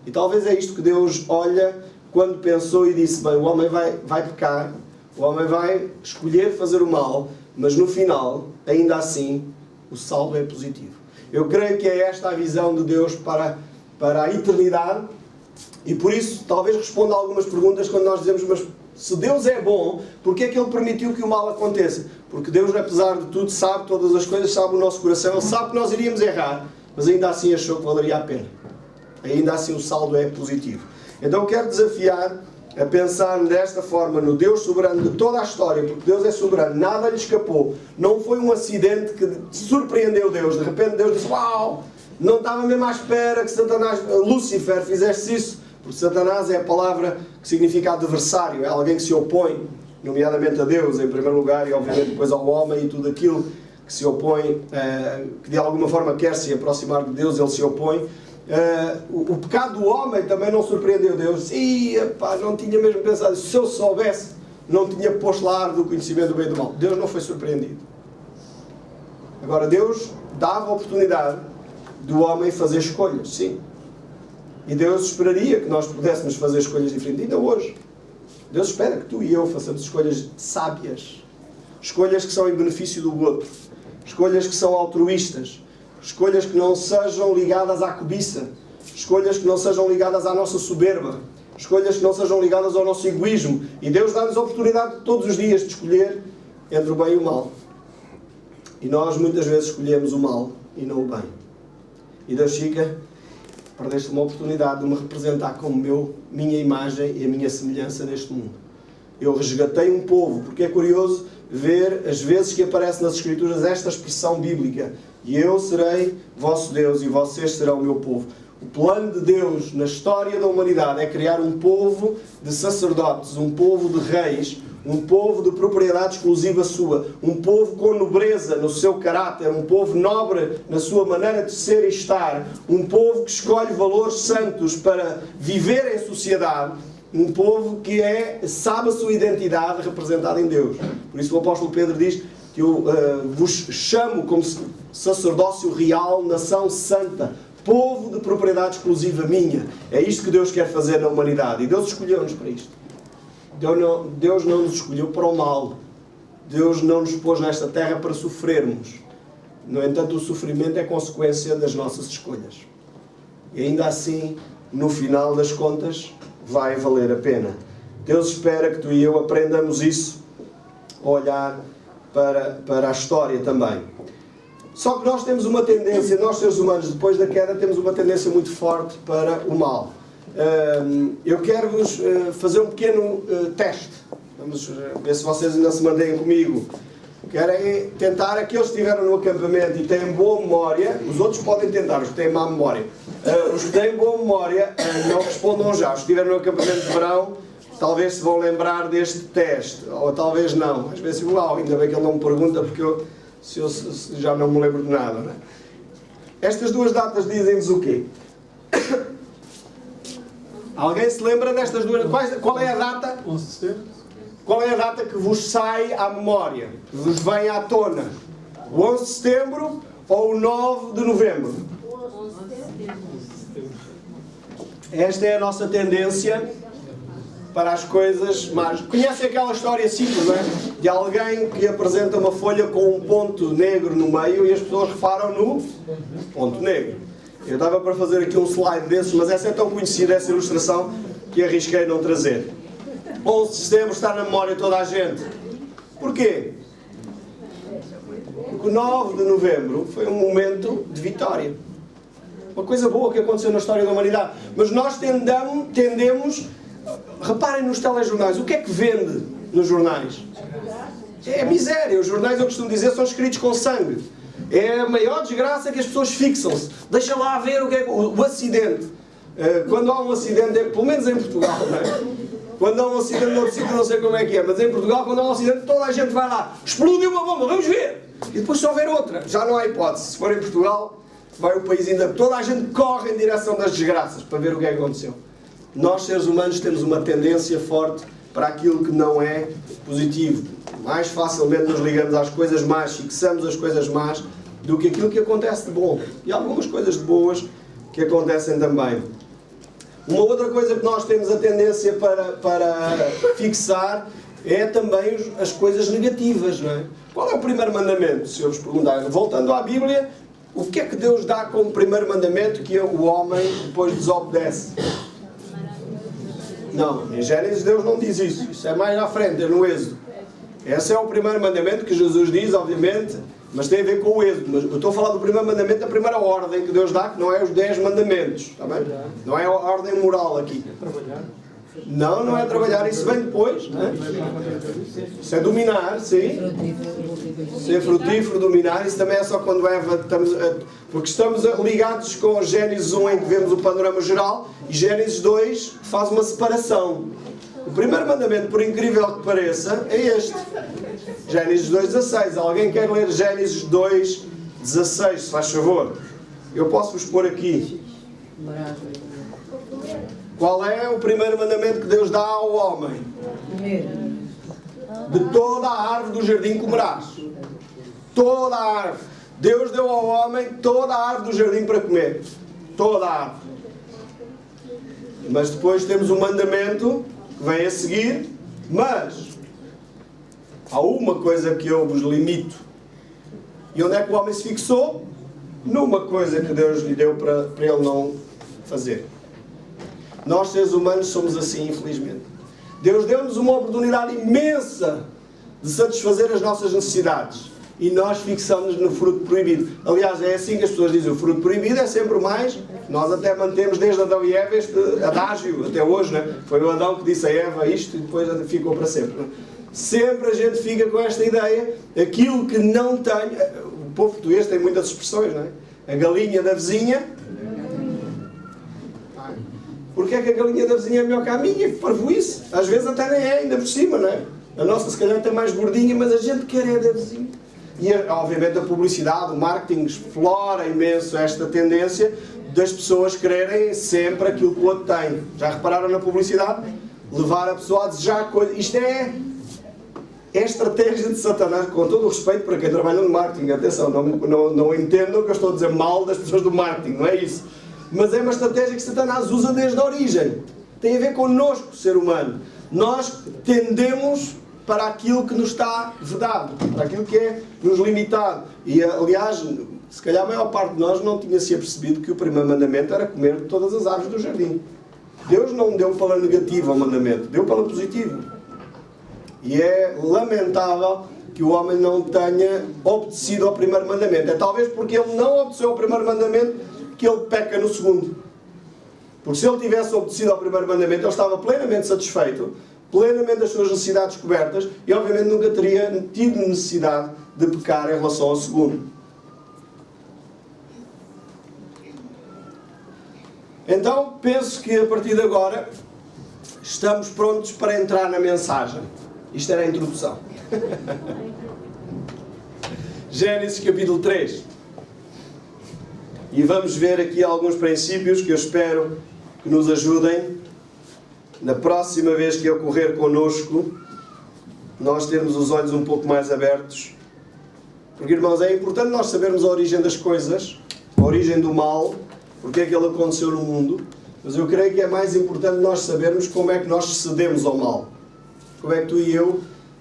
E talvez é isto que Deus olha quando pensou e disse, bem, o homem vai pecar, o homem vai escolher fazer o mal, mas no final, ainda assim, o saldo é positivo. Eu creio que é esta a visão de Deus para a eternidade e por isso talvez responda a algumas perguntas quando nós dizemos, mas se Deus é bom, porquê é que Ele permitiu que o mal aconteça? Porque Deus, apesar de tudo, sabe todas as coisas, sabe o nosso coração, Ele sabe que nós iríamos errar, mas ainda assim achou que valeria a pena. Ainda assim o saldo é positivo. Então eu quero desafiar a pensar desta forma no Deus soberano de toda a história, porque Deus é soberano, nada lhe escapou. Não foi um acidente que surpreendeu Deus. De repente Deus disse, uau, não estava mesmo à espera que Satanás, Lúcifer, fizesse isso. Porque Satanás é a palavra que significa adversário, é alguém que se opõe, nomeadamente a Deus, em primeiro lugar, e obviamente depois ao homem e tudo aquilo que se opõe, que de alguma forma quer se aproximar de Deus, ele se opõe. O pecado do homem também não surpreendeu Deus. Não tinha mesmo pensado, se eu soubesse, não tinha posto lá a árvore do conhecimento do bem e do mal. Deus não foi surpreendido. Agora, Deus dava a oportunidade do homem fazer escolhas, sim. E Deus esperaria que nós pudéssemos fazer escolhas diferentes, ainda hoje. Deus espera que tu e eu façamos escolhas sábias, escolhas que são em benefício do outro, escolhas que são altruístas, escolhas que não sejam ligadas à cobiça, escolhas que não sejam ligadas à nossa soberba, escolhas que não sejam ligadas ao nosso egoísmo. E Deus dá-nos a oportunidade todos os dias de escolher entre o bem e o mal. E nós muitas vezes escolhemos o mal e não o bem. E Deus fica, perdeste uma oportunidade de me representar como minha imagem e a minha semelhança neste mundo. Eu resgatei um povo, porque é curioso ver as vezes que aparece nas Escrituras esta expressão bíblica. E eu serei vosso Deus e vocês serão o meu povo. O plano de Deus na história da humanidade é criar um povo de sacerdotes, um povo de reis, um povo de propriedade exclusiva sua, um povo com nobreza no seu caráter, um povo nobre na sua maneira de ser e estar, um povo que escolhe valores santos para viver em sociedade, um povo que sabe a sua identidade representada em Deus. Por isso o apóstolo Pedro diz que eu vos chamo como sacerdócio real, nação santa, povo de propriedade exclusiva minha. É isto que Deus quer fazer na humanidade. E Deus escolheu-nos para isto. Deus não nos escolheu para o mal. Deus não nos pôs nesta terra para sofrermos. No entanto, o sofrimento é consequência das nossas escolhas. E ainda assim, no final das contas, vai valer a pena. Deus espera que tu e eu aprendamos isso, a olhar para a história também. Só que nós temos uma tendência, nós seres humanos, depois da queda, temos uma tendência muito forte para o mal. Eu quero-vos fazer um pequeno teste. Vamos ver se vocês ainda se mantêm comigo. Querem tentar, aqueles que estiveram no acampamento e têm boa memória, os outros podem tentar, os que têm má memória. Os que têm boa memória, não respondam já. Os que estiveram no acampamento de verão, talvez se vão lembrar deste teste, ou talvez não. Às vezes, uau, ainda bem que ele não me pergunta, porque eu se já não me lembro de nada, não é? Estas duas datas dizem-nos o quê? Alguém se lembra destas duas? Qual é a data? 11 de setembro. Qual é a data que vos sai à memória? Que vos vem à tona? O 11 de setembro ou o 9 de novembro? Esta é a nossa tendência para as coisas más. Conhecem aquela história simples, não é? De alguém que apresenta uma folha com um ponto negro no meio e as pessoas reparam no ponto negro. Eu estava para fazer aqui um slide desses, mas essa é tão conhecida, essa ilustração, que arrisquei não trazer. 11 de setembro está na memória de toda a gente. Porquê? Porque o 9 de novembro foi um momento de vitória. Uma coisa boa que aconteceu na história da humanidade. Mas nós tendemos... Reparem nos telejornais. O que é que vende nos jornais? É miséria. Os jornais, eu costumo dizer, são escritos com sangue. É a maior desgraça que as pessoas fixam-se. Deixa lá ver o que é o acidente. Quando há um acidente, pelo menos em Portugal, não é? Quando há um acidente no outro sítio, não sei como é que é, mas em Portugal, quando há um acidente, toda a gente vai lá. Explodiu uma bomba, vamos ver! E depois só ver outra. Já não há hipótese. Se for em Portugal, vai o país ainda... Toda a gente corre em direção das desgraças para ver o que é que aconteceu. Nós, seres humanos, temos uma tendência forte para aquilo que não é positivo. Mais facilmente nos ligamos às coisas más, fixamos as coisas más, do que aquilo que acontece de bom. E há algumas coisas de boas que acontecem também. Uma outra coisa que nós temos a tendência para fixar é também as coisas negativas, não é? Qual é o primeiro mandamento? Se eu vos perguntar, voltando à Bíblia, o que é que Deus dá como primeiro mandamento que o homem depois desobedece? Não, em Gênesis Deus não diz isso. Isso é mais à frente, é no Êxodo. Esse é o primeiro mandamento que Jesus diz, obviamente, mas tem a ver com o Êxodo. Mas eu estou a falar do primeiro mandamento, da primeira ordem que Deus dá, que não é os 10 mandamentos. Está bem? Não é a ordem moral aqui. Não, não é trabalhar. Isso vem depois. Não é? Isso é dominar, sim. Ser frutífero, dominar. Isso também é só quando Eva... porque estamos ligados com Gênesis 1, em que vemos o panorama geral, e Gênesis 2 faz uma separação. O primeiro mandamento, por incrível que pareça, é este. Gênesis 2,16. Alguém quer ler Gênesis 2,16, se faz favor? Eu posso-vos pôr aqui. Qual é o primeiro mandamento que Deus dá ao homem? De toda a árvore do jardim comerás. Toda a árvore. Deus deu ao homem toda a árvore do jardim para comer. Toda a árvore. Mas depois temos um mandamento que vem a seguir. Mas há uma coisa que eu vos limito. E onde é que o homem se fixou? Numa coisa que Deus lhe deu para ele não fazer. Nós, seres humanos, somos assim, infelizmente. Deus deu-nos uma oportunidade imensa de satisfazer as nossas necessidades. E nós fixamos-nos no fruto proibido. Aliás, é assim que as pessoas dizem, o fruto proibido é sempre o mais. Nós até mantemos desde Adão e Eva este adágio, até hoje, não é? Foi o Adão que disse a Eva isto e depois ficou para sempre. Não é? Sempre a gente fica com esta ideia, aquilo que não tem... O povo português tem muitas expressões, não é? A galinha da vizinha... Porque é que a galinha da vizinha é melhor que a minha? Que parvoíce. Às vezes até nem é, ainda por cima, não é? A nossa se calhar tem mais gordinha, mas a gente quer é da vizinha. E obviamente a publicidade, o marketing explora imenso esta tendência das pessoas quererem sempre aquilo que o outro tem. Já repararam na publicidade? Levar a pessoa a desejar coisas. Isto é estratégia de Satanás, com todo o respeito para quem trabalha no marketing. Atenção, não entendam que eu estou a dizer mal das pessoas do marketing, não é isso. Mas é uma estratégia que Satanás usa desde a origem. Tem a ver connosco, ser humano. Nós tendemos para aquilo que nos está vedado, para aquilo que é nos limitado. E, aliás, se calhar a maior parte de nós não tinha-se apercebido que o primeiro mandamento era comer todas as árvores do jardim. Deus não deu pela negativa ao mandamento, deu pela positiva. E é lamentável que o homem não tenha obedecido ao primeiro mandamento. É talvez porque ele não obedeceu ao primeiro mandamento que ele peca no segundo. Porque se ele tivesse obedecido ao primeiro mandamento, ele estava plenamente satisfeito, plenamente as suas necessidades cobertas, e obviamente nunca teria tido necessidade de pecar em relação ao segundo. Então, penso que a partir de agora estamos prontos para entrar na mensagem. Isto era a introdução. Gênesis capítulo 3. E vamos ver aqui alguns princípios que eu espero que nos ajudem na próxima vez que ocorrer connosco, nós termos os olhos um pouco mais abertos. Porque, irmãos, é importante nós sabermos a origem das coisas, a origem do mal, porque é que ele aconteceu no mundo. Mas eu creio que é mais importante nós sabermos como é que nós cedemos ao mal. Como é que tu e eu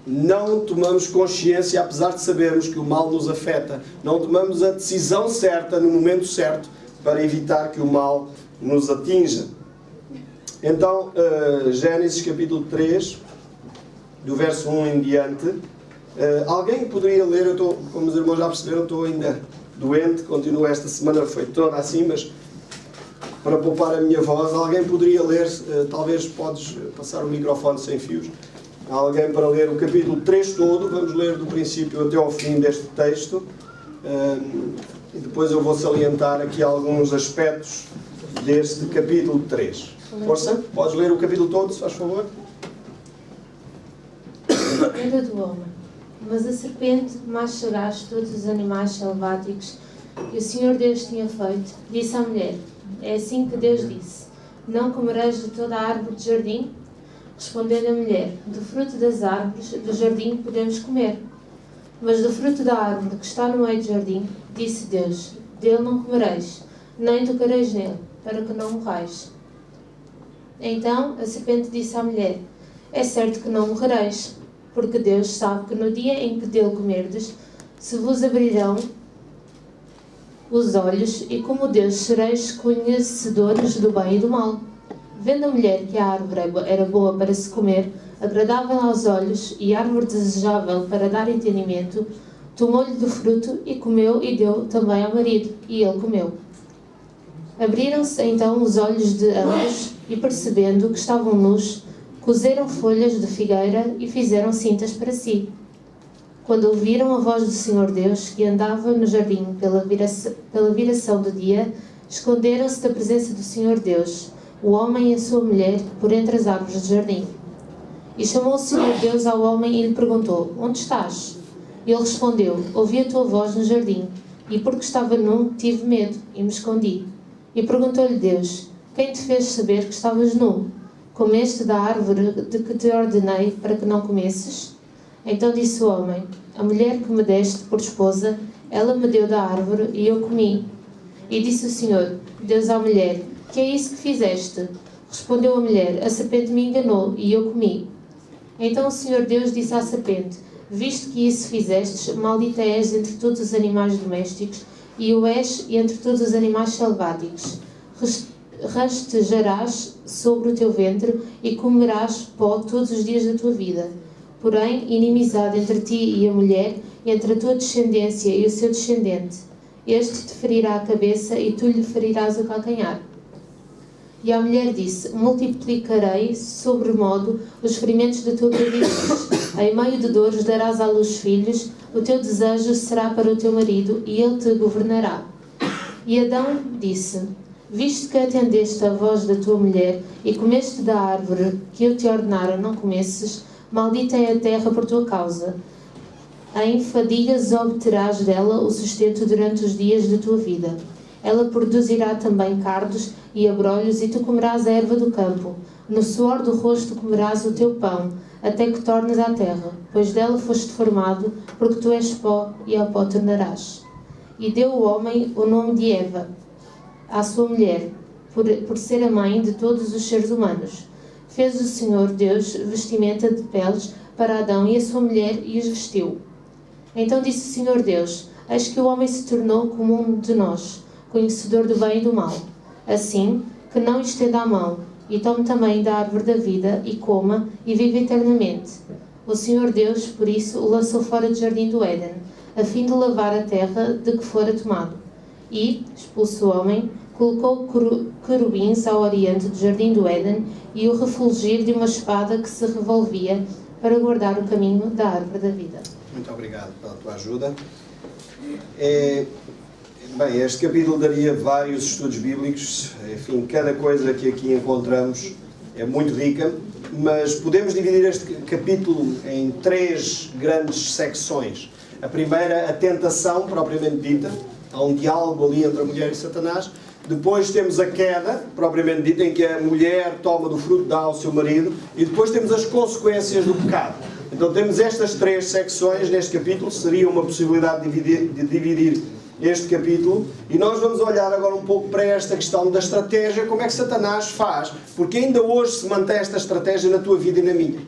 não tomamos consciência, apesar de sabermos que o mal nos afeta, não tomamos a decisão certa, no momento certo, para evitar que o mal nos atinja. Então, Gênesis capítulo 3, do verso 1 em diante. Alguém poderia ler? Como os irmãos já perceberam, estou ainda doente, continuo esta semana, foi toda assim, mas para poupar a minha voz, alguém poderia ler, talvez podes passar o microfone sem fios, alguém para ler o capítulo 3 todo, vamos ler do princípio até ao fim deste texto, e depois eu vou salientar aqui alguns aspectos deste capítulo 3. Força, podes ler o capítulo todo, se faz favor? Queda do homem. Mas a serpente, mais sagaz de todos os animais selváticos que o Senhor Deus tinha feito, disse à mulher: é assim que Deus disse: não comereis de toda a árvore do jardim? Respondeu a mulher: do fruto das árvores do jardim podemos comer. Mas do fruto da árvore que está no meio do jardim, disse Deus: dele não comereis, nem tocareis nele, para que não morrais. Então a serpente disse à mulher: é certo que não morrereis, porque Deus sabe que no dia em que dele comerdes, se vos abrirão os olhos, e como Deus sereis conhecedores do bem e do mal. Vendo a mulher que a árvore era boa para se comer, agradável aos olhos e árvore desejável para dar entendimento, tomou-lhe do fruto e comeu e deu também ao marido, e ele comeu. Abriram-se então os olhos de ambos e, percebendo que estavam nus, cozeram folhas de figueira e fizeram cintas para si. Quando ouviram a voz do Senhor Deus, que andava no jardim pela viração do dia, esconderam-se da presença do Senhor Deus, o homem e a sua mulher, por entre as árvores do jardim. E chamou o Senhor Deus ao homem e lhe perguntou: onde estás? Ele respondeu: ouvi a tua voz no jardim, e porque estava nu, tive medo, e me escondi. E perguntou-lhe Deus: quem te fez saber que estavas nu? Comeste da árvore de que te ordenei para que não comesses? Então disse o homem: a mulher que me deste por esposa, ela me deu da árvore e eu comi. E disse o Senhor Deus à mulher: que é isso que fizeste? Respondeu a mulher: a serpente me enganou e eu comi. Então o Senhor Deus disse à serpente: visto que isso fizestes, maldita és entre todos os animais domésticos, e o és entre todos os animais selváticos. Rastejarás sobre o teu ventre e comerás pó todos os dias da tua vida. Porém, inimizade entre ti e a mulher, e entre a tua descendência e o seu descendente. Este te ferirá a cabeça e tu lhe ferirás o calcanhar. E a mulher disse: multiplicarei sobremodo os ferimentos da tua gravidez. Em meio de dores darás à luz filhos, o teu desejo será para o teu marido, e ele te governará. E Adão disse: visto que atendeste à voz da tua mulher, e comeste da árvore que eu te ordenara não comesses, maldita é a terra por tua causa. Em fadigas obterás dela o sustento durante os dias da tua vida. Ela produzirá também cardos e abrolhos, e tu comerás a erva do campo. No suor do rosto comerás o teu pão, até que tornes à terra, pois dela foste formado, porque tu és pó, e ao pó tornarás. E deu o homem o nome de Eva, à sua mulher, por ser a mãe de todos os seres humanos. Fez o Senhor Deus vestimenta de peles para Adão e a sua mulher, e os vestiu. Então disse o Senhor Deus: eis que o homem se tornou como um de nós, conhecedor do bem e do mal. Assim, que não estenda a mão, e tome também da árvore da vida, e coma, e vive eternamente. O Senhor Deus, por isso, o lançou fora do jardim do Éden, a fim de lavar a terra de que fora tomado. E, expulso o homem, colocou querubins ao oriente do jardim do Éden, e o refulgir de uma espada que se revolvia, para guardar o caminho da árvore da vida. Muito obrigado pela tua ajuda. Bem, este capítulo daria vários estudos bíblicos. Enfim, cada coisa que aqui encontramos é muito rica, mas podemos dividir este capítulo em 3 grandes secções. A primeira, a tentação, propriamente dita. Há um diálogo ali entre a mulher e Satanás. Depois temos a queda, propriamente dita, em que a mulher toma do fruto, dá ao seu marido. E depois temos as consequências do pecado. Então temos estas 3 secções neste capítulo. Seria uma possibilidade de dividir este capítulo. E nós vamos olhar agora um pouco para esta questão da estratégia. Como é que Satanás faz? Porque ainda hoje se mantém esta estratégia na tua vida e na minha.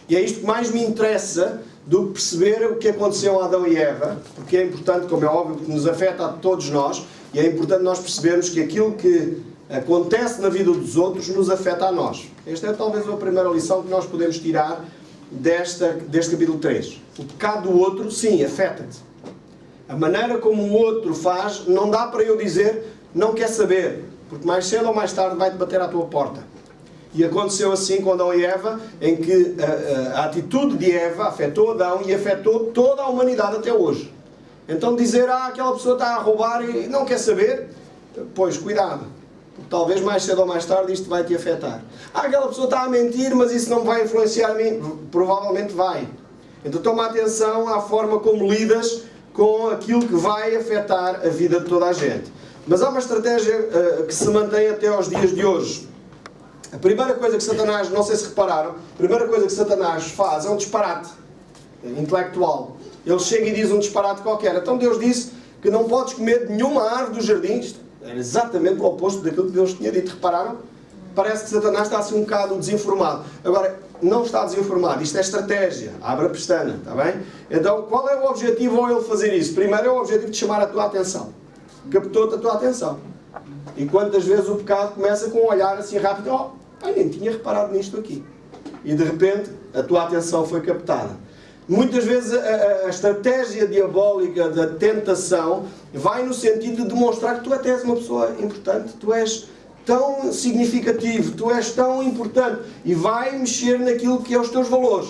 E é isto que mais me interessa do que perceber o que aconteceu a Adão e Eva. Porque é importante, como é óbvio, que nos afeta a todos nós. E é importante nós percebermos que aquilo que acontece na vida dos outros nos afeta a nós. Esta é talvez a primeira lição que nós podemos tirar deste capítulo 3. O pecado do outro, sim, afeta-te. A maneira como o outro faz, não dá para eu dizer, não quer saber. Porque mais cedo ou mais tarde vai-te bater à tua porta. E aconteceu assim com Adão e Eva, em que a atitude de Eva afetou Adão e afetou toda a humanidade até hoje. Então dizer, aquela pessoa está a roubar e não quer saber, pois cuidado. Porque talvez mais cedo ou mais tarde isto vai te afetar. Aquela pessoa está a mentir, mas isso não vai influenciar a mim. Provavelmente vai. Então toma atenção à forma como lidas com aquilo que vai afetar a vida de toda a gente. Mas há uma estratégia que se mantém até aos dias de hoje. A primeira coisa que Satanás, não sei se repararam, a primeira coisa que Satanás faz é um disparate intelectual. Ele chega e diz um disparate qualquer. Então Deus disse que não podes comer de nenhuma árvore dos jardins. Era exatamente o oposto daquilo que Deus tinha dito. Repararam? Parece que Satanás está assim um bocado desinformado. Agora, não está desinformado. Isto é estratégia. Abre a pestana. Está bem? Então, qual é o objetivo ao ele fazer isso? Primeiro é o objetivo de chamar a tua atenção. Captou-te a tua atenção. E quantas vezes o pecado começa com um olhar assim rápido. Nem tinha reparado nisto aqui. E de repente, a tua atenção foi captada. Muitas vezes a estratégia diabólica da tentação vai no sentido de demonstrar que tu até és uma pessoa importante, tu és tão significativo, tu és tão importante e vai mexer naquilo que é os teus valores.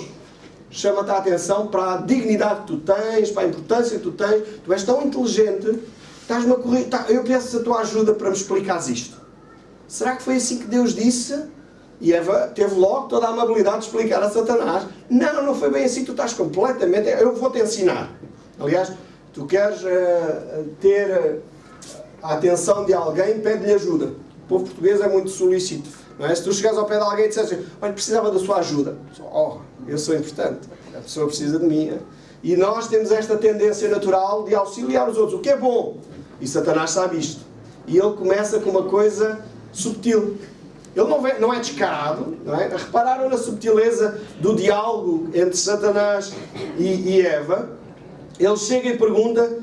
Chama-te a atenção para a dignidade que tu tens, para a importância que tu tens. Tu és tão inteligente, estás-me a correr. Eu peço a tua ajuda para me explicares isto. Será que foi assim que Deus disse? E Eva teve logo toda a amabilidade de explicar a Satanás. Não foi bem assim, tu estás completamente... Eu vou-te ensinar. Aliás, tu queres ter a atenção de alguém, pede-lhe ajuda. O povo português é muito solícito. Não é? Se tu chegares ao pé de alguém e disseres assim, olha, precisava da sua ajuda. Eu sou importante. A pessoa precisa de mim. E nós temos esta tendência natural de auxiliar os outros. O que é bom. E Satanás sabe isto. E ele começa com uma coisa subtil. Ele não é descarado, não é? Repararam na subtileza do diálogo entre Satanás e Eva? Ele chega e pergunta,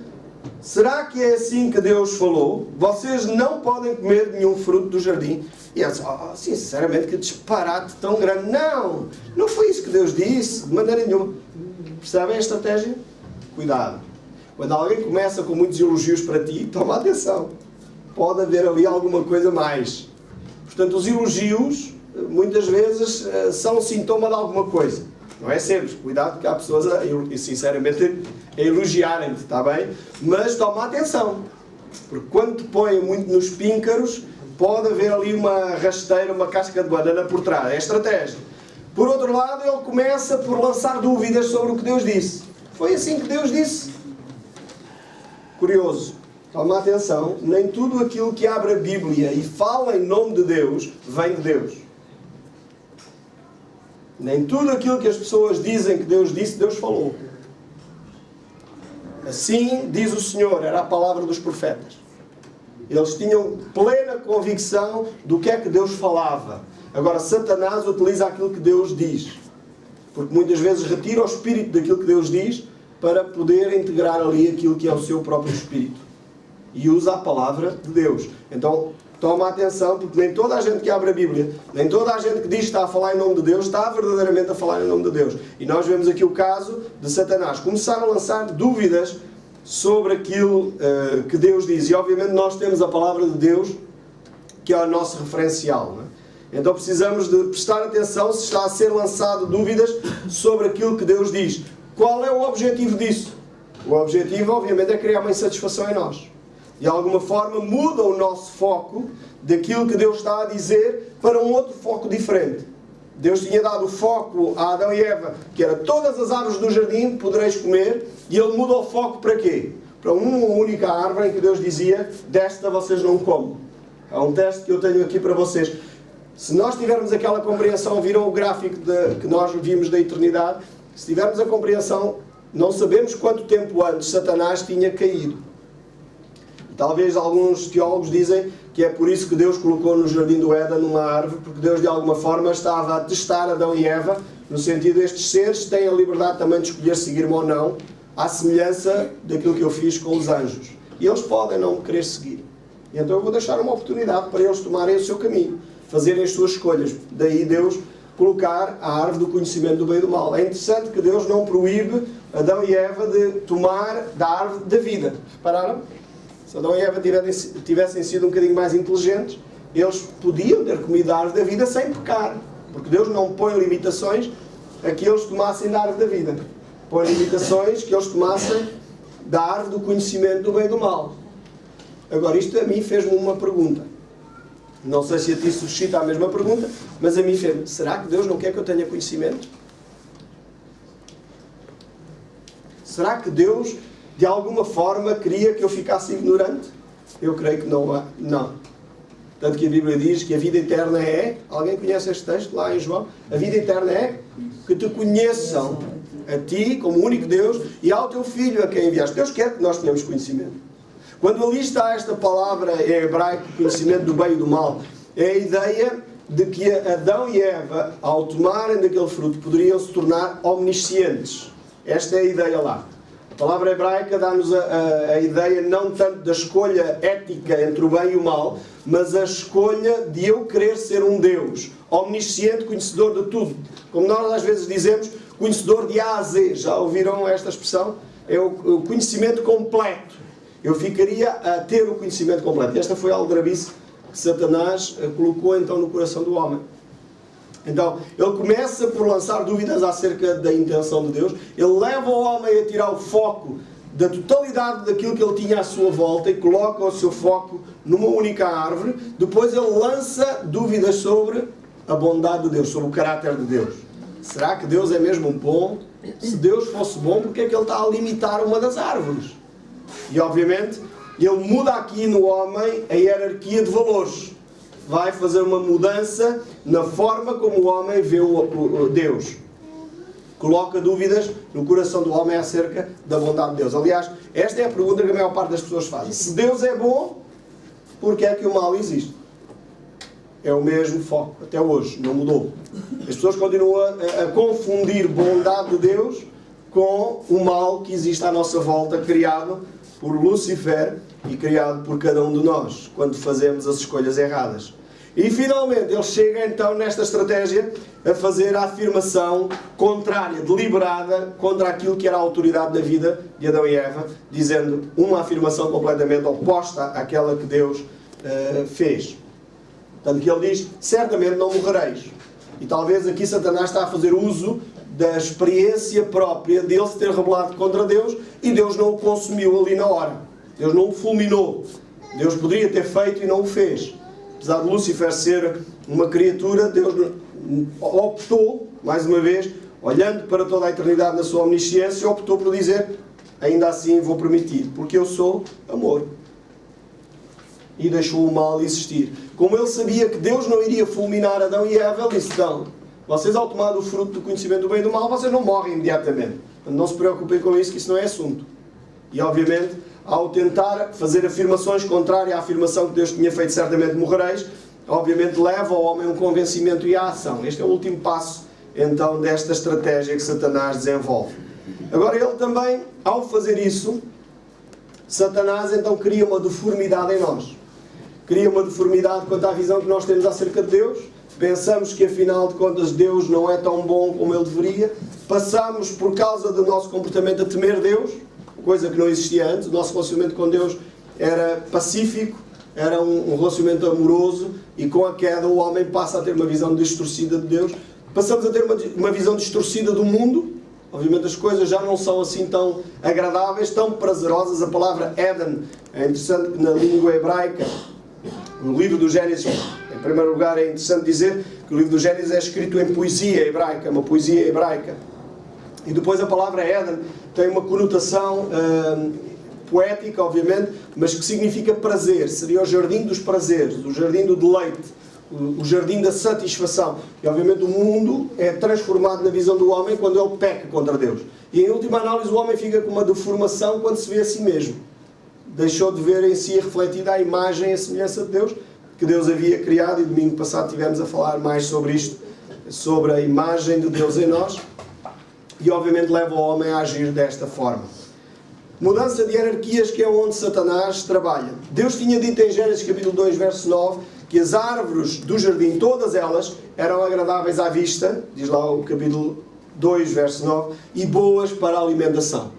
será que é assim que Deus falou? Vocês não podem comer nenhum fruto do jardim. E ela diz, sinceramente, que disparate tão grande. Não foi isso que Deus disse, de maneira nenhuma. Percebem a estratégia? Cuidado. Quando alguém começa com muitos elogios para ti, toma atenção. Pode haver ali alguma coisa mais. Portanto, os elogios, muitas vezes, são sintoma de alguma coisa. Não é sempre. Cuidado, porque há pessoas, sinceramente, a elogiarem-te, está bem? Mas toma atenção. Porque quando te põem muito nos píncaros, pode haver ali uma rasteira, uma casca de banana por trás. É estratégia. Por outro lado, ele começa por lançar dúvidas sobre o que Deus disse. Foi assim que Deus disse. Curioso. Toma atenção, nem tudo aquilo que abre a Bíblia e fala em nome de Deus, vem de Deus. Nem tudo aquilo que as pessoas dizem que Deus disse, Deus falou. Assim diz o Senhor, era a palavra dos profetas. Eles tinham plena convicção do que é que Deus falava. Agora, Satanás utiliza aquilo que Deus diz. Porque muitas vezes retira o espírito daquilo que Deus diz para poder integrar ali aquilo que é o seu próprio espírito. E usa a palavra de Deus. Então, toma atenção, porque nem toda a gente que abre a Bíblia, nem toda a gente que diz que está a falar em nome de Deus, está verdadeiramente a falar em nome de Deus. E nós vemos aqui o caso de Satanás. Começar a lançar dúvidas sobre aquilo que Deus diz. E obviamente nós temos a palavra de Deus, que é o nosso referencial. Não é? Então precisamos de prestar atenção se está a ser lançado dúvidas sobre aquilo que Deus diz. Qual é o objetivo disso? O objetivo, obviamente, é criar uma insatisfação em nós. De alguma forma muda o nosso foco daquilo que Deus está a dizer para um outro foco diferente. Deus tinha dado o foco a Adão e Eva, que era todas as árvores do jardim podereis comer, e Ele muda o foco para quê? Para uma única árvore em que Deus dizia, desta vocês não comem. Há um teste que eu tenho aqui para vocês. Se nós tivermos aquela compreensão, viram o gráfico que nós vimos da eternidade, se tivermos a compreensão, não sabemos quanto tempo antes Satanás tinha caído. Talvez alguns teólogos dizem que é por isso que Deus colocou no Jardim do Éden uma árvore, porque Deus de alguma forma estava a testar Adão e Eva, no sentido de estes seres têm a liberdade também de escolher seguir-me ou não, à semelhança daquilo que eu fiz com os anjos. E eles podem não me querer seguir. E então eu vou deixar uma oportunidade para eles tomarem o seu caminho, fazerem as suas escolhas. Daí Deus colocar a árvore do conhecimento do bem e do mal. É interessante que Deus não proíbe Adão e Eva de tomar da árvore da vida. Repararam? Se Adão e Eva tivessem sido um bocadinho mais inteligentes, eles podiam ter comido da árvore da vida sem pecar. Porque Deus não põe limitações a que eles tomassem da árvore da vida. Põe limitações que eles tomassem da árvore do conhecimento do bem e do mal. Agora, isto a mim fez-me uma pergunta. Não sei se a ti suscita a mesma pergunta, mas a mim fez-me. Será que Deus não quer que eu tenha conhecimento? Será que Deus, de alguma forma, queria que eu ficasse ignorante? Eu creio que não. Não. Tanto que a Bíblia diz que a vida eterna é... Alguém conhece este texto lá em João? A vida eterna é que te conheçam a ti como único Deus e ao teu Filho a quem enviaste. Deus quer que nós tenhamos conhecimento. Quando ali está esta palavra em hebraico, conhecimento do bem e do mal, é a ideia de que Adão e Eva, ao tomarem daquele fruto, poderiam se tornar omniscientes. Esta é a ideia lá. A palavra hebraica dá-nos a ideia não tanto da escolha ética entre o bem e o mal, mas a escolha de eu querer ser um Deus, omnisciente, conhecedor de tudo. Como nós às vezes dizemos, conhecedor de A a Z. Já ouviram esta expressão? É o conhecimento completo. Eu ficaria a ter o conhecimento completo. Esta foi a aldrabice que Satanás colocou então no coração do homem. Então, ele começa por lançar dúvidas acerca da intenção de Deus. Ele leva o homem a tirar o foco da totalidade daquilo que ele tinha à sua volta e coloca o seu foco numa única árvore. Depois ele lança dúvidas sobre a bondade de Deus, sobre o caráter de Deus. Será que Deus é mesmo bom? Se Deus fosse bom, porque é que ele está a limitar uma das árvores? E obviamente, ele muda aqui no homem a hierarquia de valores. Vai fazer uma mudança na forma como o homem vê Deus. Coloca dúvidas no coração do homem acerca da bondade de Deus. Aliás, esta é a pergunta que a maior parte das pessoas faz. Se Deus é bom, por que é que o mal existe? É o mesmo foco, até hoje, não mudou. As pessoas continuam a confundir bondade de Deus com o mal que existe à nossa volta, criado por Lúcifer e criado por cada um de nós, quando fazemos as escolhas erradas. E finalmente ele chega então nesta estratégia a fazer a afirmação contrária, deliberada, contra aquilo que era a autoridade da vida de Adão e Eva, dizendo uma afirmação completamente oposta àquela que Deus fez. Portanto, que ele diz, certamente não morrereis. E talvez aqui Satanás está a fazer uso da experiência própria dele se ter rebelado contra Deus e Deus não o consumiu ali na hora. Deus não o fulminou. Deus poderia ter feito e não o fez. Apesar de Lúcifer ser uma criatura, Deus optou, mais uma vez, olhando para toda a eternidade na sua omnisciência, optou por dizer, ainda assim vou permitir, porque eu sou amor. E deixou o mal existir. Como ele sabia que Deus não iria fulminar Adão e Eva, ele disse, então, vocês ao tomar o fruto do conhecimento do bem e do mal, vocês não morrem imediatamente. Não se preocupem com isso, que isso não é assunto. E obviamente, ao tentar fazer afirmações contrárias à afirmação que Deus tinha feito, certamente morrereis, obviamente leva ao homem um convencimento e a ação. Este é o último passo, então, desta estratégia que Satanás desenvolve. Agora, ele também, ao fazer isso, Satanás então cria uma deformidade em nós. Cria uma deformidade quanto à visão que nós temos acerca de Deus. Pensamos que, afinal de contas, Deus não é tão bom como Ele deveria. Passamos, por causa do nosso comportamento, a temer Deus, coisa que não existia antes. O nosso relacionamento com Deus era pacífico, era um relacionamento amoroso, e com a queda o homem passa a ter uma visão distorcida de Deus. Passamos a ter uma visão distorcida do mundo. Obviamente as coisas já não são assim tão agradáveis, tão prazerosas. A palavra Éden, é interessante que na língua hebraica O livro do Gênesis, em primeiro lugar, é interessante dizer que o livro do Gênesis é escrito em poesia hebraica, uma poesia hebraica. E depois a palavra Éden tem uma conotação poética, obviamente, mas que significa prazer. Seria o jardim dos prazeres, o jardim do deleite, o jardim da satisfação. E obviamente o mundo é transformado na visão do homem quando ele peca contra Deus. E em última análise o homem fica com uma deformação quando se vê a si mesmo. Deixou de ver em si refletida a imagem e a semelhança de Deus que Deus havia criado, e domingo passado tivemos a falar mais sobre isto, sobre a imagem de Deus em nós, e obviamente leva o homem a agir desta forma. Mudança de hierarquias, que é onde Satanás trabalha. Deus tinha dito em Gênesis capítulo 2, verso 9, que as árvores do jardim, todas elas, eram agradáveis à vista, diz lá o capítulo 2, verso 9, e boas para a alimentação.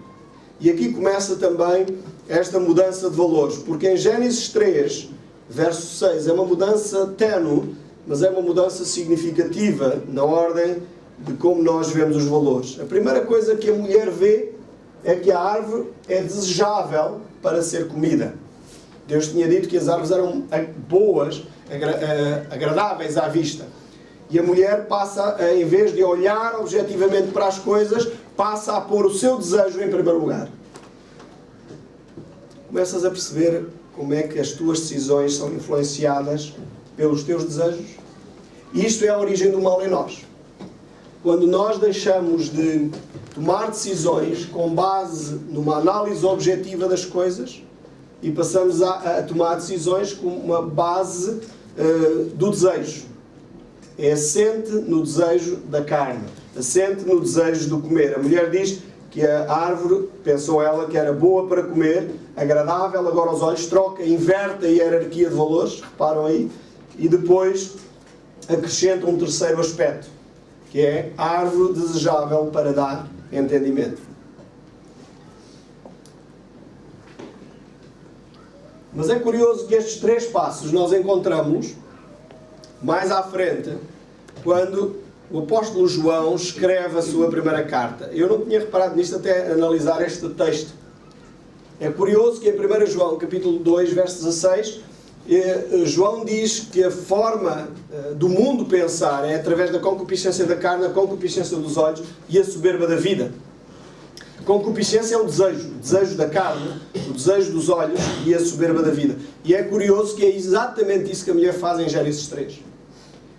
E aqui começa também esta mudança de valores, porque em Gênesis 3, verso 6, é uma mudança ténue, mas é uma mudança significativa na ordem de como nós vemos os valores. A primeira coisa que a mulher vê é que a árvore é desejável para ser comida. Deus tinha dito que as árvores eram boas, agradáveis à vista. E a mulher passa, em vez de olhar objetivamente para as coisas, passa a pôr o seu desejo em primeiro lugar. Começas a perceber como é que as tuas decisões são influenciadas pelos teus desejos? E isto é a origem do mal em nós. Quando nós deixamos de tomar decisões com base numa análise objetiva das coisas e passamos a tomar decisões com uma base do desejo. É assente no desejo da carne, assente no desejo do comer. A mulher diz que a árvore, pensou ela, que era boa para comer, agradável agora aos olhos, troca, inverte a hierarquia de valores, reparam aí, e depois acrescenta um terceiro aspecto, que é a árvore desejável para dar entendimento. Mas é curioso que estes três passos nós encontramos mais à frente, quando o apóstolo João escreve a sua primeira carta. Eu não tinha reparado nisto até analisar este texto. É curioso que em 1 João, capítulo 2, verso 16, João diz que a forma do mundo pensar é através da concupiscência da carne, a concupiscência dos olhos e a soberba da vida. A concupiscência é o desejo da carne, o desejo dos olhos e a soberba da vida. E é curioso que é exatamente isso que a mulher faz em Gênesis 3.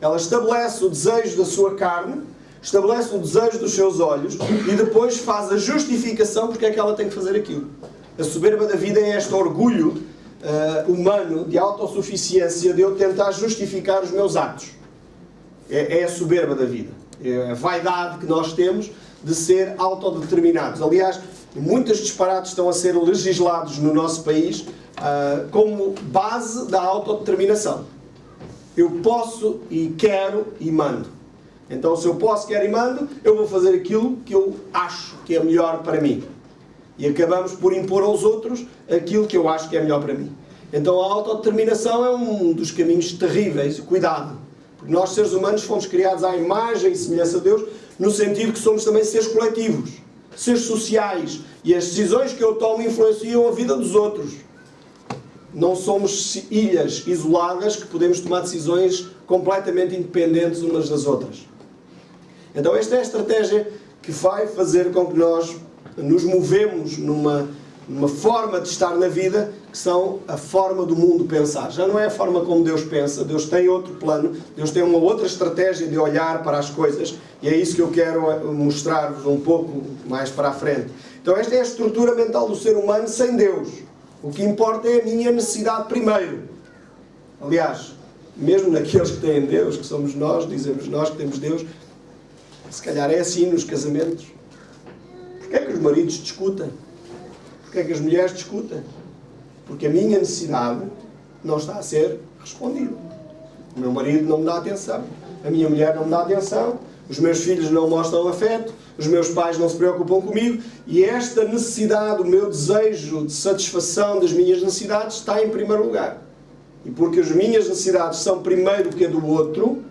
Ela estabelece o desejo da sua carne, estabelece o desejo dos seus olhos e depois faz a justificação porque é que ela tem que fazer aquilo. A soberba da vida é este orgulho humano de autossuficiência, de eu tentar justificar os meus atos. É a soberba da vida. É a vaidade que nós temos de ser autodeterminados. Aliás, muitos disparates estão a ser legislados no nosso país como base da autodeterminação. Eu posso e quero e mando. Então, se eu posso, quero e mando, eu vou fazer aquilo que eu acho que é melhor para mim. E acabamos por impor aos outros aquilo que eu acho que é melhor para mim. Então a autodeterminação é um dos caminhos terríveis. Cuidado. Porque nós, seres humanos, fomos criados à imagem e semelhança de Deus, no sentido que somos também seres coletivos, seres sociais. E as decisões que eu tomo influenciam a vida dos outros. Não somos ilhas isoladas que podemos tomar decisões completamente independentes umas das outras. Então esta é a estratégia que vai fazer com que nós nos movemos numa forma de estar na vida, que são a forma do mundo pensar. Já não é a forma como Deus pensa. Deus tem outro plano, Deus tem uma outra estratégia de olhar para as coisas, e é isso que eu quero mostrar-vos um pouco mais para a frente. Então esta é a estrutura mental do ser humano sem Deus. O que importa é a minha necessidade primeiro. Aliás, mesmo naqueles que têm Deus, que somos nós, dizemos nós que temos Deus, se calhar é assim nos casamentos. Porquê é que os maridos discutem? Porquê é que as mulheres discutem? Porque a minha necessidade não está a ser respondida. O meu marido não me dá atenção. A minha mulher não me dá atenção. Os meus filhos não mostram afeto. Os meus pais não se preocupam comigo. E esta necessidade, o meu desejo de satisfação das minhas necessidades está em primeiro lugar. E porque as minhas necessidades são primeiro que a do outro,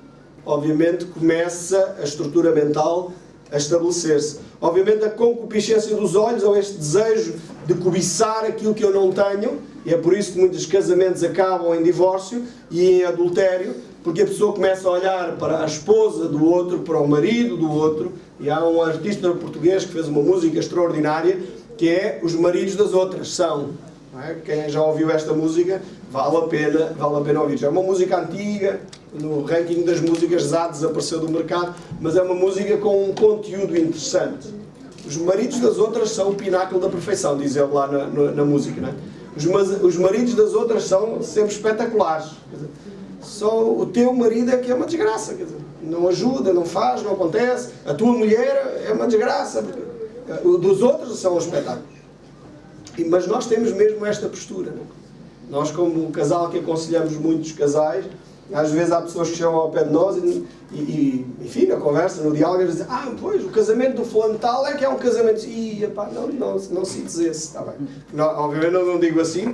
obviamente começa a estrutura mental a estabelecer-se. Obviamente a concupiscência dos olhos, ou este desejo de cobiçar aquilo que eu não tenho, E é por isso que muitos casamentos acabam em divórcio e em adultério, porque a pessoa começa a olhar para a esposa do outro, para o marido do outro. E há um artista português que fez uma música extraordinária, que é Os Maridos das Outras São. Não é? Quem já ouviu esta música, vale a pena ouvir. É uma música antiga, no ranking das músicas já desapareceu do mercado, mas é uma música com um conteúdo interessante. Os maridos das outras são o pináculo da perfeição, diz ele lá na música. Não é? Os maridos das outras são sempre espetaculares. Quer dizer, só o teu marido é que é uma desgraça. Quer dizer, não ajuda, não faz, não acontece. A tua mulher é uma desgraça. O dos outros são um espetáculo. Mas nós temos mesmo esta postura. Não é? Nós, como casal que aconselhamos muitos casais, às vezes há pessoas que chegam ao pé de nós e enfim, na conversa, no diálogo, dizem: pois, o casamento do fulano tal é que é um casamento. E, epá, não cites esse, está bem. Não, obviamente não digo assim,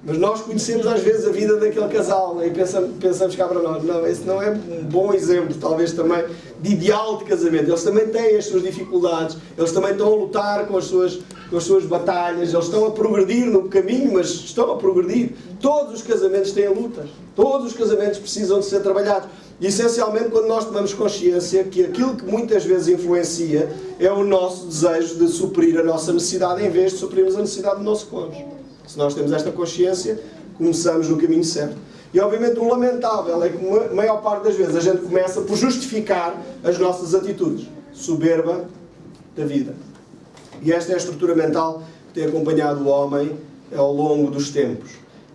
mas nós conhecemos às vezes a vida daquele casal, né? E pensamos cá para nós: não, esse não é um bom exemplo, talvez também, de ideal de casamento. Eles também têm as suas dificuldades, eles também estão a lutar com as suas batalhas, eles estão a progredir no caminho, mas estão a progredir. Todos os casamentos têm lutas, todos os casamentos precisam de ser trabalhados. E essencialmente, quando nós tomamos consciência que aquilo que muitas vezes influencia é o nosso desejo de suprir a nossa necessidade em vez de suprirmos a necessidade do nosso cônjuge. Se nós temos esta consciência, começamos no caminho certo. E obviamente o lamentável é que a maior parte das vezes a gente começa por justificar as nossas atitudes. Soberba da vida. E esta é a estrutura mental que tem acompanhado o homem ao longo dos tempos.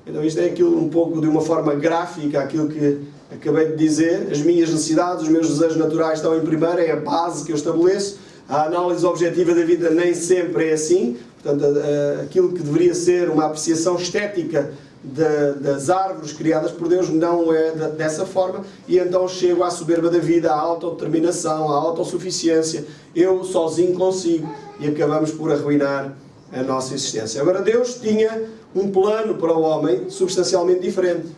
Então isto é aquilo um pouco de uma forma gráfica, aquilo que acabei de dizer. As minhas necessidades, os meus desejos naturais estão em primeiro, é a base que eu estabeleço. A análise objetiva da vida nem sempre é assim. Portanto, aquilo que deveria ser uma apreciação estética das árvores criadas por Deus não é dessa forma. E então chego à soberba da vida, à autodeterminação, à autossuficiência. Eu sozinho consigo. E acabamos por arruinar a nossa existência. Agora, Deus tinha um plano para o homem substancialmente diferente.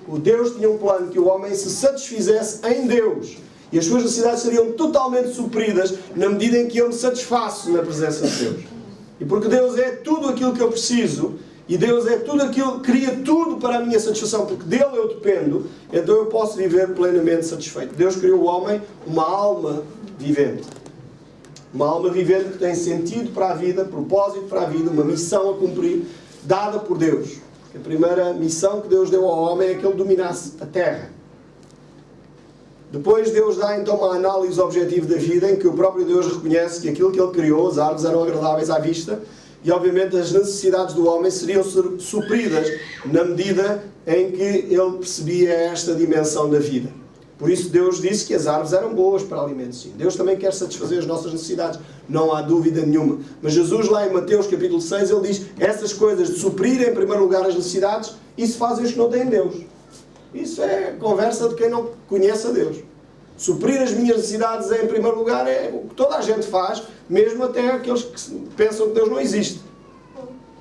O Deus tinha um plano que o homem se satisfizesse em Deus. E as suas necessidades seriam totalmente supridas na medida em que eu me satisfaço na presença de Deus. E porque Deus é tudo aquilo que eu preciso, e Deus é tudo aquilo, cria tudo para a minha satisfação, porque dele eu dependo, então eu posso viver plenamente satisfeito. Deus criou o homem uma alma vivente. Uma alma vivente que tem sentido para a vida, propósito para a vida, uma missão a cumprir, dada por Deus. A primeira missão que Deus deu ao homem é que ele dominasse a terra. Depois Deus dá então uma análise objetiva da vida, em que o próprio Deus reconhece que aquilo que ele criou, as árvores eram agradáveis à vista, e obviamente as necessidades do homem seriam supridas na medida em que ele percebia esta dimensão da vida. Por isso Deus disse que as árvores eram boas para alimento, sim. Deus também quer satisfazer as nossas necessidades, não há dúvida nenhuma. Mas Jesus lá em Mateus capítulo 6, ele diz: essas coisas de suprir em primeiro lugar as necessidades, isso fazem os que não têm Deus. Isso é conversa de quem não conhece a Deus. Suprir as minhas necessidades em primeiro lugar é o que toda a gente faz, mesmo até aqueles que pensam que Deus não existe.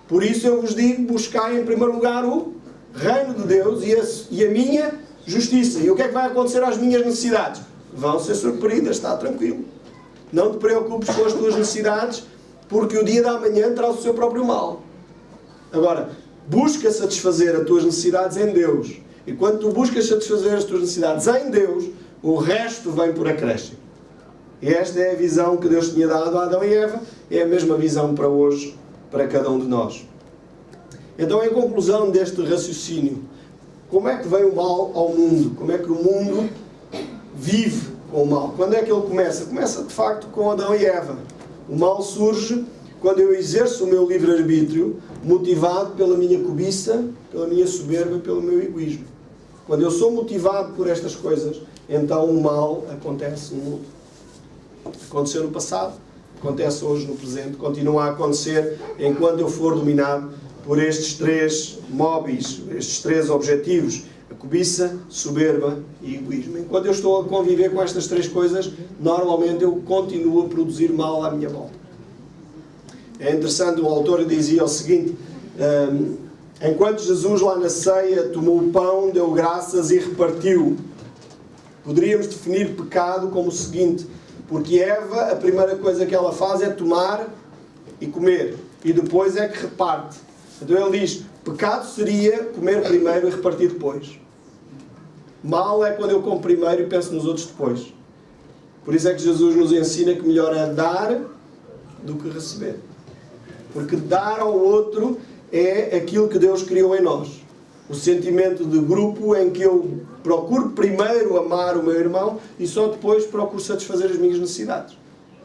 Por isso eu vos digo: buscai em primeiro lugar o reino de Deus e a minha justiça. E o que é que vai acontecer às minhas necessidades? Vão ser supridas, está tranquilo. Não te preocupes com as tuas necessidades, porque o dia da manhã traz o seu próprio mal. Agora, busca satisfazer as tuas necessidades em Deus. E quando tu buscas satisfazer as tuas necessidades em Deus, o resto vem por acréscimo. E esta é a visão que Deus tinha dado a Adão e Eva, é a mesma visão para hoje, para cada um de nós. Então, em conclusão deste raciocínio, como é que vem o mal ao mundo? Como é que o mundo vive com o mal? Quando é que ele começa? Começa, de facto, com Adão e Eva. O mal surge quando eu exerço o meu livre-arbítrio, motivado pela minha cobiça, pela minha soberba, pelo meu egoísmo. Quando eu sou motivado por estas coisas, então o mal acontece no mundo. Aconteceu no passado, acontece hoje no presente, continua a acontecer enquanto eu for dominado por estes três móveis, estes três objetivos: a cobiça, soberba e egoísmo. Enquanto eu estou a conviver com estas três coisas, normalmente eu continuo a produzir mal à minha volta. É interessante, o autor dizia o seguinte: enquanto Jesus lá na ceia tomou o pão, deu graças e repartiu, poderíamos definir pecado como o seguinte: porque Eva, a primeira coisa que ela faz é tomar e comer, e depois é que reparte. Então ele diz, pecado seria comer primeiro e repartir depois. Mal é quando eu como primeiro e penso nos outros depois. Por isso é que Jesus nos ensina que melhor é dar do que receber. Porque dar ao outro é aquilo que Deus criou em nós. O sentimento de grupo em que eu procuro primeiro amar o meu irmão e só depois procuro satisfazer as minhas necessidades.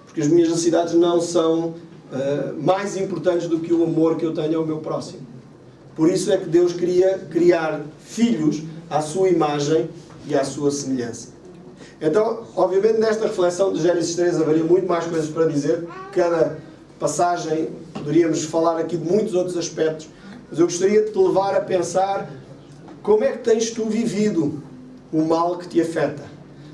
Porque as minhas necessidades não são mais importantes do que o amor que eu tenho ao meu próximo. Por isso é que Deus queria criar filhos à sua imagem e à sua semelhança. Então, obviamente, nesta reflexão de Gênesis 3 haveria muito mais coisas para dizer. Cada passagem poderíamos falar aqui de muitos outros aspectos. Mas eu gostaria de te levar a pensar como é que tens tu vivido o mal que te afeta.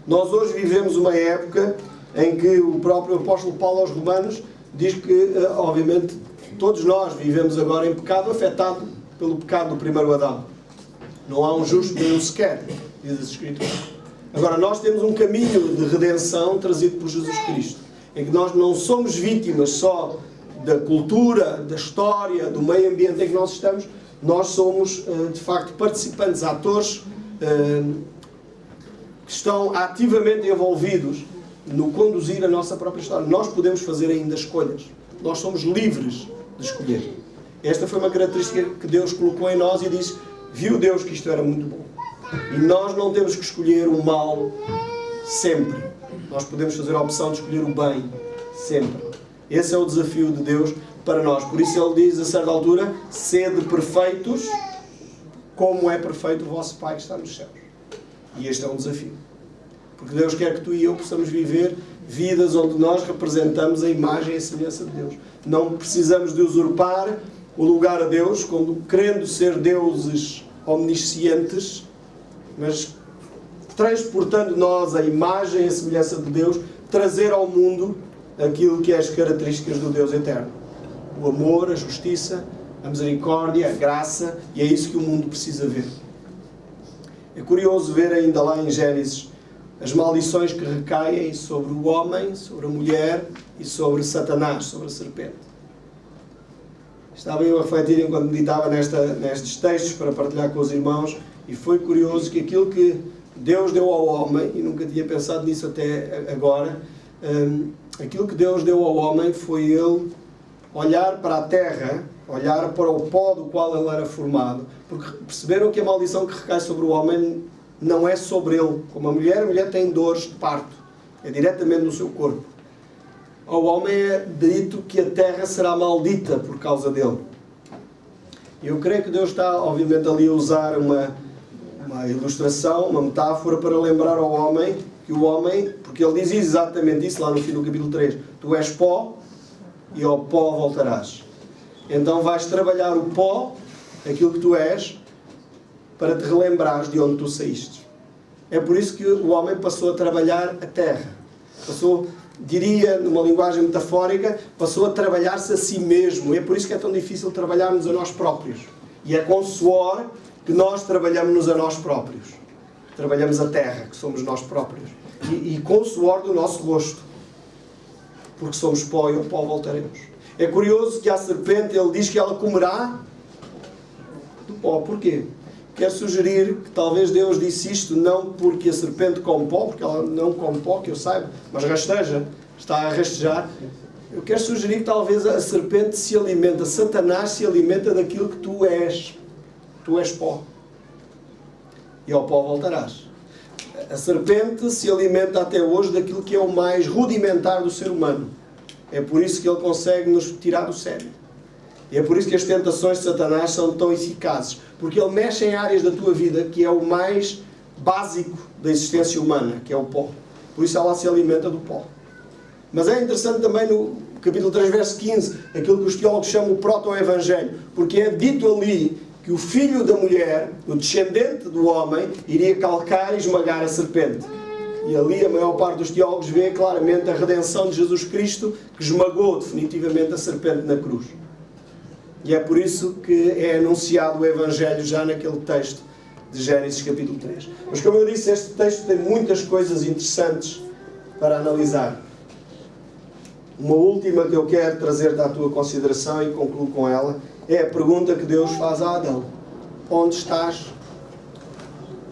Nós hoje vivemos uma época em que o próprio apóstolo Paulo aos Romanos diz que, obviamente, todos nós vivemos agora em pecado, afetado pelo pecado do primeiro Adão. Não há um justo nenhum sequer, diz as Escrituras. Agora, nós temos um caminho de redenção trazido por Jesus Cristo, em que nós não somos vítimas só da cultura, da história, do meio ambiente em que nós estamos, nós somos, de facto, participantes, atores que estão ativamente envolvidos no conduzir a nossa própria história. Nós podemos fazer ainda escolhas. Nós somos livres de escolher. Esta foi uma característica que Deus colocou em nós e disse, viu Deus que isto era muito bom. E nós não temos que escolher o mal sempre. Nós podemos fazer a opção de escolher o bem sempre. Esse é o desafio de Deus para nós. Por isso Ele diz a certa altura, sede perfeitos, como é perfeito o vosso Pai que está nos céus. E este é um desafio. Porque Deus quer que tu e eu possamos viver vidas onde nós representamos a imagem e a semelhança de Deus. Não precisamos de usurpar o lugar a Deus, como querendo ser deuses omniscientes, mas transportando nós a imagem e a semelhança de Deus, trazer ao mundo aquilo que é as características do Deus eterno. O amor, a justiça, a misericórdia, a graça, e é isso que o mundo precisa ver. É curioso ver ainda lá em Gênesis as maldições que recaem sobre o homem, sobre a mulher e sobre Satanás, sobre a serpente. Estava eu a refletir enquanto meditava nestes textos para partilhar com os irmãos, e foi curioso que aquilo que Deus deu ao homem, e nunca tinha pensado nisso até agora, aquilo que Deus deu ao homem foi ele olhar para a terra, olhar para o pó do qual ele era formado, porque perceberam que a maldição que recai sobre o homem não é sobre ele. Como a mulher tem dores de parto, é diretamente no seu corpo. Ao homem é dito que a terra será maldita por causa dele. Eu creio que Deus está, obviamente, ali a usar uma ilustração, uma metáfora para lembrar ao homem que o homem, porque ele diz exatamente isso lá no fim do capítulo 3, tu és pó e ao pó voltarás. Então vais trabalhar o pó, aquilo que tu és, para te relembrares de onde tu saíste. É por isso que o homem passou a trabalhar a terra. Passou, diria, numa linguagem metafórica, passou a trabalhar-se a si mesmo. E é por isso que é tão difícil trabalharmos a nós próprios. E é com suor que nós trabalhamos a nós próprios. Trabalhamos a terra, que somos nós próprios. E com o suor do nosso rosto. Porque somos pó e ao pó voltaremos. É curioso que a serpente, ele diz que ela comerá do pó. Porquê? Quero sugerir que talvez Deus disse isto não porque a serpente come pó, porque ela não come pó, que eu saiba, mas rasteja, está a rastejar. Eu quero sugerir que talvez a serpente se alimenta, Satanás se alimenta daquilo que tu és. Tu és pó. E ao pó voltarás. A serpente se alimenta até hoje daquilo que é o mais rudimentar do ser humano. É por isso que ele consegue nos tirar do sério. E é por isso que as tentações de Satanás são tão eficazes. Porque ele mexe em áreas da tua vida que é o mais básico da existência humana, que é o pó. Por isso ela se alimenta do pó. Mas é interessante também no capítulo 3, verso 15, aquilo que os teólogos chamam o proto-evangelho. Porque é dito ali que o filho da mulher, o descendente do homem, iria calcar e esmagar a serpente. E ali a maior parte dos teólogos vê claramente a redenção de Jesus Cristo, que esmagou definitivamente a serpente na cruz. E é por isso que é anunciado o Evangelho já naquele texto de Gênesis capítulo 3. Mas como eu disse, este texto tem muitas coisas interessantes para analisar. Uma última que eu quero trazer à tua consideração e concluo com ela, É a pergunta que Deus faz a Adão. Onde estás,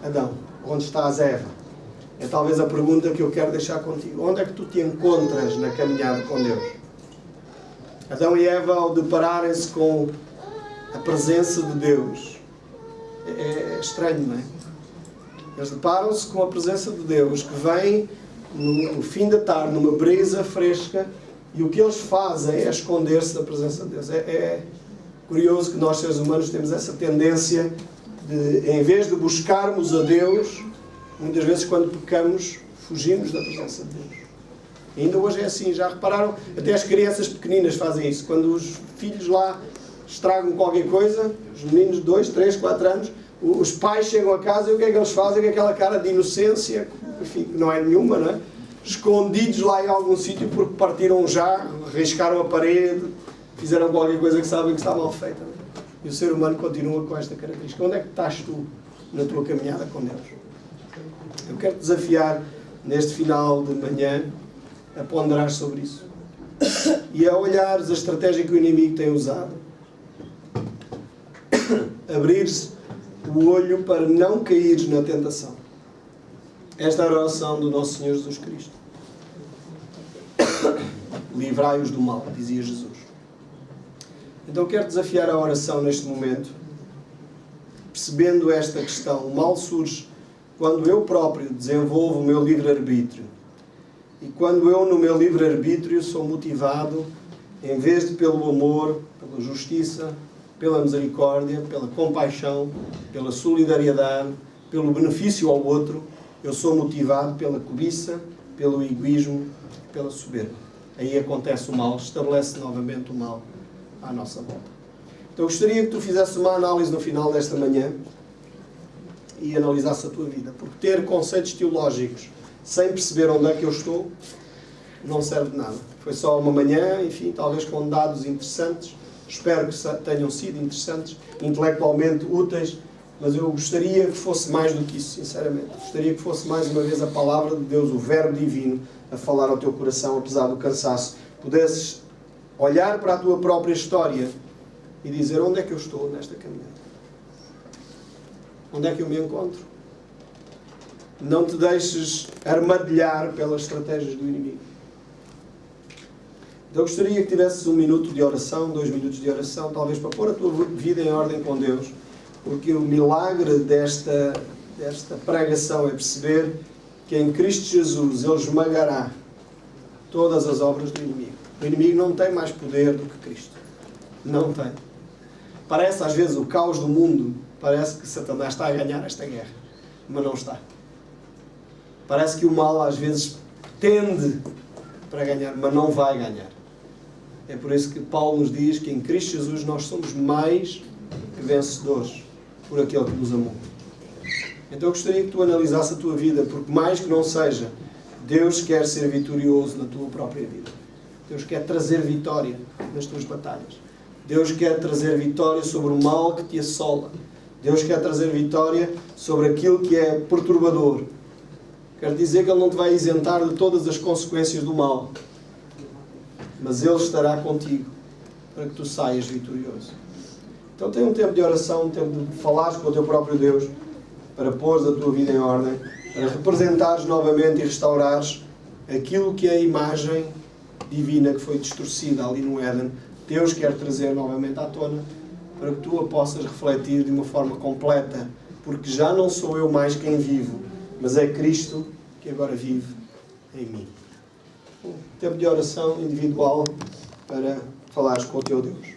Adão? Onde estás, Eva? É talvez a pergunta que eu quero deixar contigo. Onde é que tu te encontras na caminhada com Deus? Adão e Eva, ao depararem-se com a presença de Deus, é estranho, não é? Eles deparam-se com a presença de Deus, que vem no fim da tarde, numa brisa fresca, e o que eles fazem é esconder-se da presença de Deus. É curioso que nós, seres humanos, temos essa tendência de, em vez de buscarmos a Deus, muitas vezes quando pecamos, fugimos da presença de Deus. E ainda hoje é assim, já repararam? Até as crianças pequeninas fazem isso. Quando os filhos lá estragam qualquer coisa, os meninos de 2, 3, 4 anos, os pais chegam a casa e o que é que eles fazem? Com aquela cara de inocência, enfim, que não é nenhuma, não é? Escondidos lá em algum sítio porque partiram um jarro, riscaram a parede, fizeram qualquer coisa que sabem que está mal feita. Não é? E o ser humano continua com esta característica. Onde é que estás tu na tua caminhada com Deus? Eu quero te desafiar, neste final de manhã, a ponderar sobre isso. E a olhares a estratégia que o inimigo tem usado. Abrir-se o olho para não caires na tentação. Esta é a oração do nosso Senhor Jesus Cristo. Livrai-os do mal, dizia Jesus. Então quero desafiar a oração neste momento, percebendo esta questão. O mal surge quando eu próprio desenvolvo o meu livre-arbítrio. E quando eu, no meu livre-arbítrio, sou motivado, em vez de pelo amor, pela justiça, pela misericórdia, pela compaixão, pela solidariedade, pelo benefício ao outro, eu sou motivado pela cobiça, pelo egoísmo, pela soberba. Aí acontece o mal, estabelece novamente o mal à nossa volta. Então eu gostaria que tu fizesse uma análise no final desta manhã e analisasse a tua vida. Porque ter conceitos teológicos sem perceber onde é que eu estou não serve de nada. Foi só uma manhã, enfim, talvez com dados interessantes. Espero que tenham sido interessantes, intelectualmente úteis, mas eu gostaria que fosse mais do que isso, sinceramente. Gostaria que fosse mais uma vez a palavra de Deus, o Verbo Divino, a falar ao teu coração, apesar do cansaço. Pudesses olhar para a tua própria história e dizer: onde é que eu estou nesta caminhada? Onde é que eu me encontro? Não te deixes armadilhar pelas estratégias do inimigo. Então eu gostaria que tivesses 1 minuto de oração, 2 minutos de oração, talvez para pôr a tua vida em ordem com Deus, porque o milagre desta pregação é perceber que em Cristo Jesus Ele esmagará todas as obras do inimigo. O inimigo não tem mais poder do que Cristo. Não tem. Parece às vezes o caos do mundo, parece que Satanás está a ganhar esta guerra, mas não está. Parece que o mal às vezes tende para ganhar, mas não vai ganhar. É por isso que Paulo nos diz que em Cristo Jesus nós somos mais que vencedores por aquele que nos amou. Então eu gostaria que tu analisasse a tua vida, porque mais que não seja, Deus quer ser vitorioso na tua própria vida. Deus quer trazer vitória nas tuas batalhas. Deus quer trazer vitória sobre o mal que te assola. Deus quer trazer vitória sobre aquilo que é perturbador. Quer dizer que Ele não te vai isentar de todas as consequências do mal, mas Ele estará contigo para que tu saias vitorioso. Então tem um tempo de oração, um tempo de falares com o teu próprio Deus, para pôres a tua vida em ordem, para representares novamente e restaurares aquilo que é a imagem divina que foi distorcida ali no Éden. Deus quer trazer novamente à tona, para que tu a possas refletir de uma forma completa, porque já não sou eu mais quem vivo, mas é Cristo que agora vive em mim. Um tempo de oração individual para falares com o teu Deus.